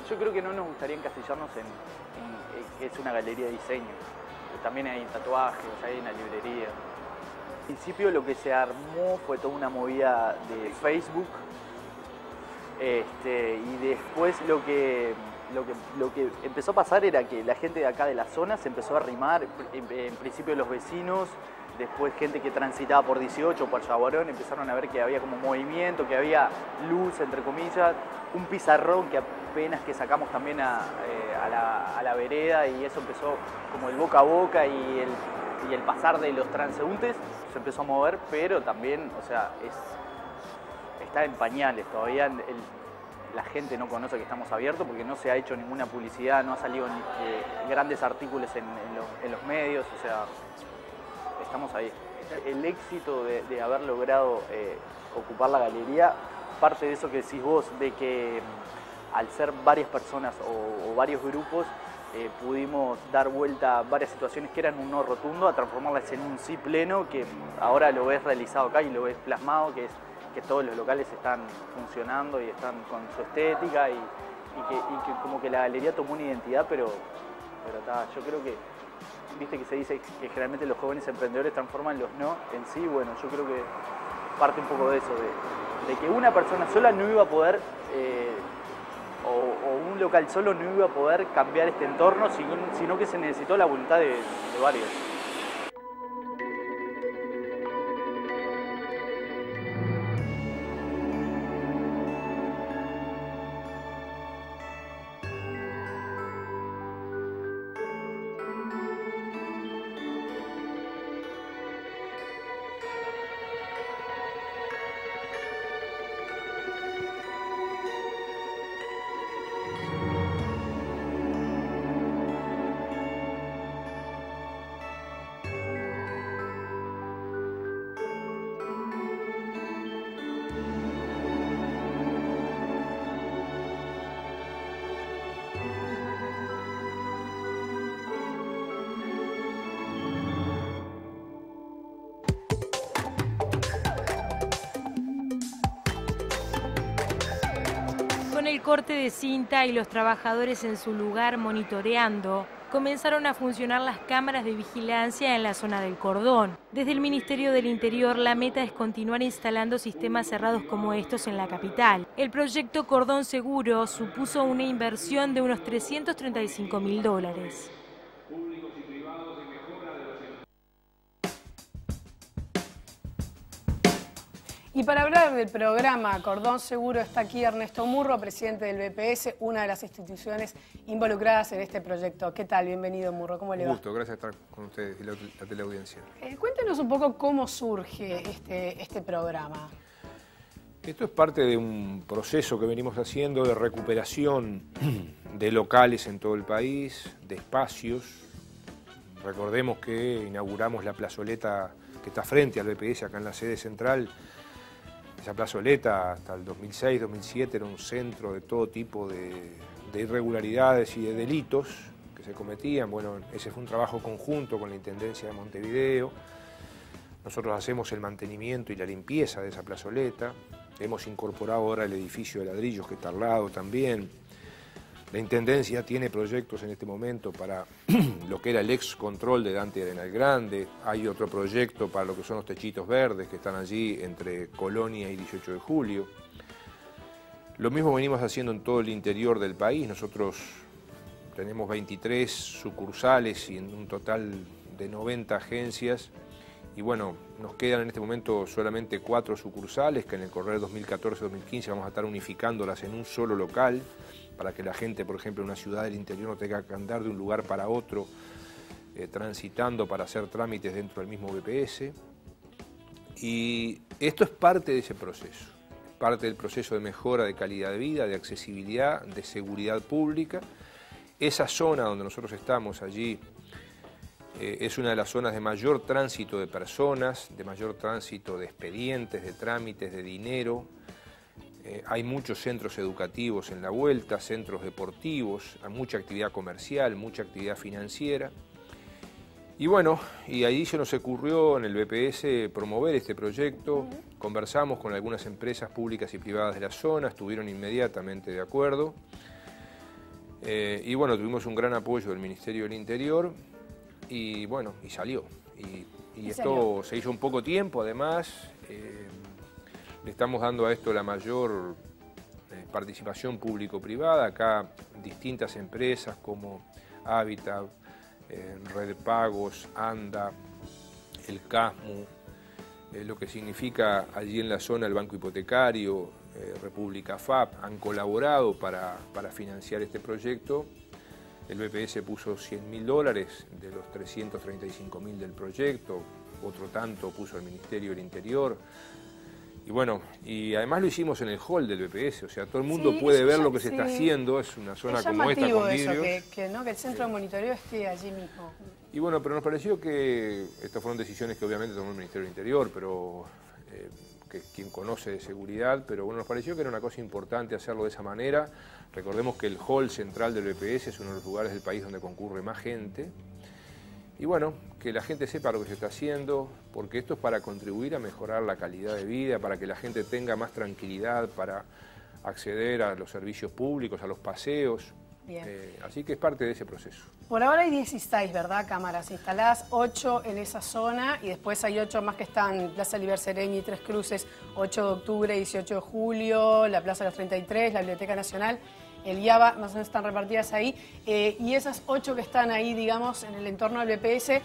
yo creo que no nos gustaría encasillarnos en que es una galería de diseño. También hay tatuajes, hay una librería. Al principio lo que se armó fue toda una movida de Facebook y después lo que empezó a pasar era que la gente de acá de la zona se empezó a arrimar, en principio los vecinos, después gente que transitaba por 18 o por Yaguarón empezaron a ver que había como movimiento, que había luz, entre comillas, un pizarrón que apenas que sacamos también a la vereda y eso empezó como el boca a boca y el pasar de los transeúntes se empezó a mover, pero también, o sea, está en pañales, todavía la gente no conoce que estamos abiertos porque no se ha hecho ninguna publicidad, no ha salido grandes artículos en los medios, o sea, estamos ahí. El éxito de haber logrado ocupar la galería, parte de eso que decís vos, de que al ser varias personas o varios grupos, pudimos dar vuelta a varias situaciones que eran un no rotundo a transformarlas en un sí pleno, que ahora lo ves realizado acá y lo ves plasmado, que es que todos los locales están funcionando y están con su estética y que como que la galería tomó una identidad, pero yo creo que, viste que se dice que generalmente los jóvenes emprendedores transforman los no en sí. Bueno, yo creo que parte un poco de eso, de que una persona sola no iba a poder, o un local solo no iba a poder cambiar este entorno, sino que se necesitó la voluntad de varios. Con el corte de cinta y los trabajadores en su lugar monitoreando, comenzaron a funcionar las cámaras de vigilancia en la zona del cordón. Desde el Ministerio del Interior, la meta es continuar instalando sistemas cerrados como estos en la capital. El proyecto Cordón Seguro supuso una inversión de unos $335.000. Y para hablar del programa Cordón Seguro está aquí Ernesto Murro, presidente del BPS, una de las instituciones involucradas en este proyecto. ¿Qué tal? Bienvenido, Murro. ¿Cómo le va? Un gusto, gracias por estar con ustedes y la teleaudiencia. Cuéntenos un poco cómo surge este programa. Esto es parte de un proceso que venimos haciendo de recuperación de locales en todo el país, de espacios. Recordemos que inauguramos la plazoleta que está frente al BPS, acá en la sede central. Esa plazoleta hasta el 2006-2007 era un centro de todo tipo de irregularidades y de delitos que se cometían. Bueno, ese fue un trabajo conjunto con la Intendencia de Montevideo. Nosotros hacemos el mantenimiento y la limpieza de esa plazoleta. Hemos incorporado ahora el edificio de ladrillos que está al lado también. La Intendencia tiene proyectos en este momento para lo que era el ex control de Dante Arenal Grande. Hay otro proyecto para lo que son los techitos verdes que están allí entre Colonia y 18 de Julio. Lo mismo venimos haciendo en todo el interior del país. Nosotros tenemos 23 sucursales y en un total de 90 agencias. Y bueno, nos quedan en este momento solamente 4 sucursales que en el correr 2014-2015 vamos a estar unificándolas en un solo local, para que la gente, por ejemplo, en una ciudad del interior no tenga que andar de un lugar para otro, transitando para hacer trámites dentro del mismo BPS. Y esto es parte de ese proceso, parte del proceso de mejora de calidad de vida, de accesibilidad, de seguridad pública. Esa zona donde nosotros estamos allí es una de las zonas de mayor tránsito de personas, de mayor tránsito de expedientes, de trámites, de dinero. Hay muchos centros educativos en la vuelta, centros deportivos, hay mucha actividad comercial, mucha actividad financiera. Y bueno, y ahí se nos ocurrió en el BPS promover este proyecto. Conversamos con algunas empresas públicas y privadas de la zona, estuvieron inmediatamente de acuerdo. Y bueno, tuvimos un gran apoyo del Ministerio del Interior y bueno, y salió. Y esto se hizo en poco tiempo, además. Le estamos dando a esto la mayor participación público-privada. Acá distintas empresas como Habitat, Red Pagos, ANDA, el CASMU, lo que significa allí en la zona el Banco Hipotecario, República FAP, han colaborado para financiar este proyecto. El BPS puso $100.000 de los $335.000 del proyecto, otro tanto puso el Ministerio del Interior. Y bueno, y además lo hicimos en el hall del BPS, o sea, todo el mundo puede ver lo que se está haciendo, es una zona como esta con vidrios. Que el centro de monitoreo esté allí mismo. Y bueno, pero nos pareció que estas fueron decisiones que obviamente tomó el Ministerio del Interior, pero que quien conoce de seguridad, pero bueno, nos pareció que era una cosa importante hacerlo de esa manera, Recordemos que el hall central del BPS es uno de los lugares del país donde concurre más gente. Y bueno, que la gente sepa lo que se está haciendo, porque esto es para contribuir a mejorar la calidad de vida, para que la gente tenga más tranquilidad para acceder a los servicios públicos, a los paseos. Así que es parte de ese proceso. Por ahora hay 16, ¿verdad? Cámaras instaladas, 8 en esa zona y después hay 8 más que están en Plaza Liber Sereni, Tres Cruces, 8 de octubre, 18 de julio, la Plaza de los 33, la Biblioteca Nacional, el IABA, más o menos están repartidas ahí. Y esas 8 que están ahí, digamos, en el entorno del BPS,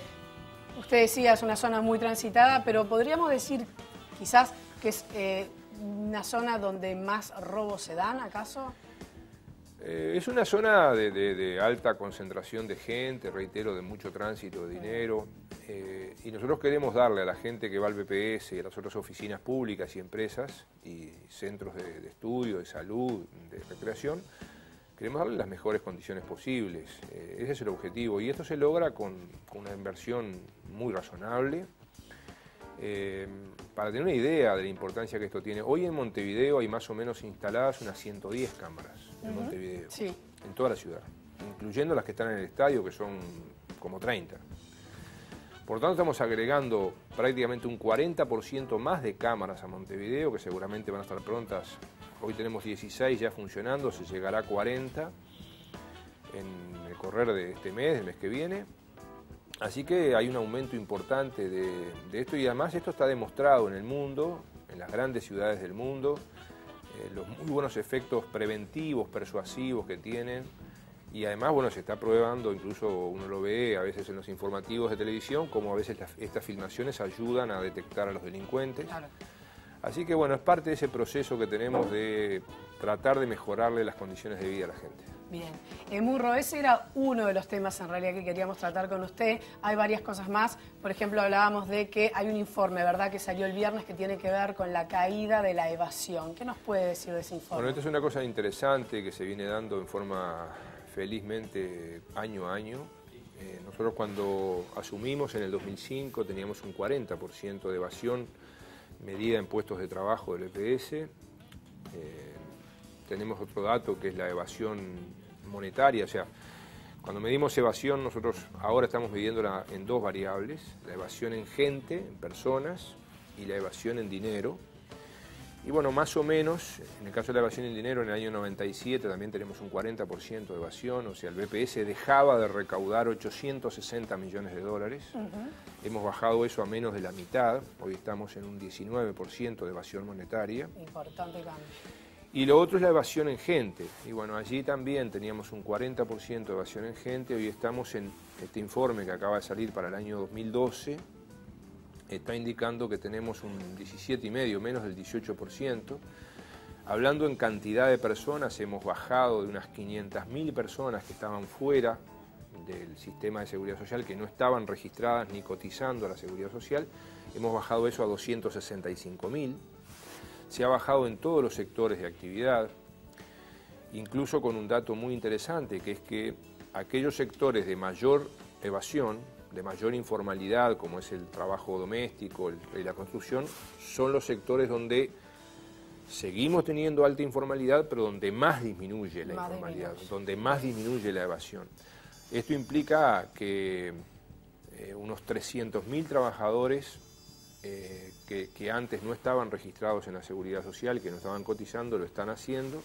usted decía, es una zona muy transitada, pero podríamos decir quizás que es una zona donde más robos se dan, ¿acaso? Es una zona de alta concentración de gente, reitero, de mucho tránsito de dinero, y nosotros queremos darle a la gente que va al BPS y a las otras oficinas públicas y empresas y centros de estudio, de salud, de recreación, queremos darle las mejores condiciones posibles. Ese es el objetivo y esto se logra con una inversión muy razonable. Para tener una idea de la importancia que esto tiene, hoy en Montevideo hay más o menos instaladas unas 110 cámaras en Montevideo, en toda la ciudad, incluyendo las que están en el estadio, que son como 30. Por tanto, estamos agregando prácticamente un 40% más de cámaras a Montevideo, que seguramente van a estar prontas. Hoy tenemos 16 ya funcionando, se llegará a 40 en el correr de este mes, del mes que viene. Así que hay un aumento importante de esto y además esto está demostrado en el mundo, en las grandes ciudades del mundo, los muy buenos efectos preventivos, persuasivos que tienen y además, bueno, se está probando, incluso uno lo ve a veces en los informativos de televisión, como a veces estas filmaciones ayudan a detectar a los delincuentes. Claro. Así que, bueno, es parte de ese proceso que tenemos de tratar de mejorarle las condiciones de vida a la gente. Bien. Murro, ese era uno de los temas en realidad que queríamos tratar con usted. Hay varias cosas más. Por ejemplo, hablábamos de que hay un informe, ¿verdad?, que salió el viernes que tiene que ver con la caída de la evasión. ¿Qué nos puede decir de ese informe? Bueno, esta es una cosa interesante que se viene dando en forma felizmente año a año. Nosotros cuando asumimos en el 2005 teníamos un 40% de evasión medida en puestos de trabajo del EPS. Tenemos otro dato que es la evasión monetaria, o sea, cuando medimos evasión nosotros ahora estamos midiéndola en dos variables, la evasión en gente, en personas, y la evasión en dinero. Y bueno, más o menos, en el caso de la evasión en dinero, en el año 97 también tenemos un 40% de evasión, o sea, el BPS dejaba de recaudar 860 millones de dólares. Hemos bajado eso a menos de la mitad, hoy estamos en un 19% de evasión monetaria. Importante cambio. Y lo otro es la evasión en gente. Y bueno, allí también teníamos un 40% de evasión en gente. Hoy estamos en este informe que acaba de salir para el año 2012. Está indicando que tenemos un 17,5%, menos del 18%. Hablando en cantidad de personas, hemos bajado de unas 500.000 personas que estaban fuera del sistema de seguridad social, que no estaban registradas ni cotizando a la seguridad social. Hemos bajado eso a 265.000. Se ha bajado en todos los sectores de actividad, incluso con un dato muy interesante, que es que aquellos sectores de mayor evasión, de mayor informalidad, como es el trabajo doméstico y la construcción, son los sectores donde seguimos teniendo alta informalidad, pero donde más disminuye la informalidad, donde más disminuye la evasión. Esto implica que unos 300.000 trabajadores que antes no estaban registrados en la Seguridad Social, que no estaban cotizando, lo están haciendo.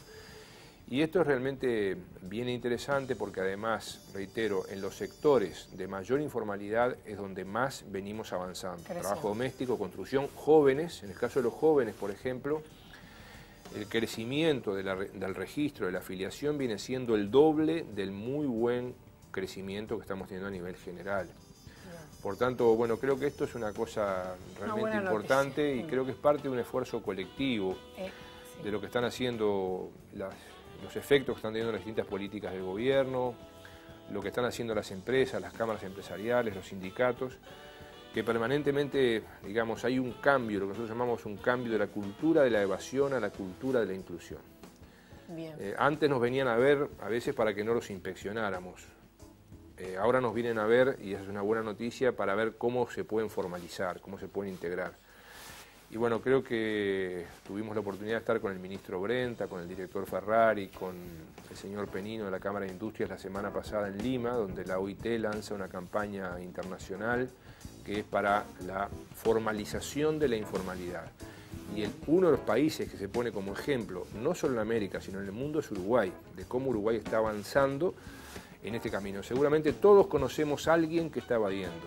Y esto es realmente bien interesante porque además, reitero, en los sectores de mayor informalidad es donde más venimos avanzando. Trabajo doméstico, construcción, jóvenes, en el caso de los jóvenes, por ejemplo, el crecimiento del registro de la afiliación viene siendo el doble del muy buen crecimiento que estamos teniendo a nivel general. Por tanto, bueno, creo que esto es una cosa realmente importante y creo que es parte de un esfuerzo colectivo de lo que están haciendo los efectos que están teniendo las distintas políticas del gobierno, lo que están haciendo las empresas, las cámaras empresariales, los sindicatos, que permanentemente, digamos, hay un cambio, lo que nosotros llamamos un cambio de la cultura de la evasión a la cultura de la inclusión. Antes nos venían a ver, a veces, para que no los inspeccionáramos. Ahora nos vienen a ver, y esa es una buena noticia, para ver cómo se pueden formalizar, cómo se pueden integrar. Y bueno, creo que tuvimos la oportunidad de estar con el ministro Brenta, con el director Ferrari, con el señor Penino de la Cámara de Industrias la semana pasada en Lima, donde la OIT lanza una campaña internacional que es para la formalización de la informalidad. Y uno de los países que se pone como ejemplo, no solo en América, sino en el mundo, es Uruguay, de cómo Uruguay está avanzando en este camino. Seguramente todos conocemos a alguien que está evadiendo,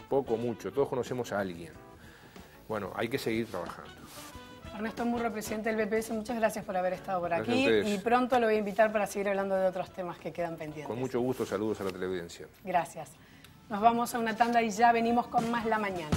poco o mucho, todos conocemos a alguien. Bueno, hay que seguir trabajando. Ernesto Murro, presidente del BPS, muchas gracias por haber estado por aquí y pronto lo voy a invitar para seguir hablando de otros temas que quedan pendientes. Con mucho gusto, saludos a la teleaudiencia. Gracias. Nos vamos a una tanda y ya venimos con más La Mañana.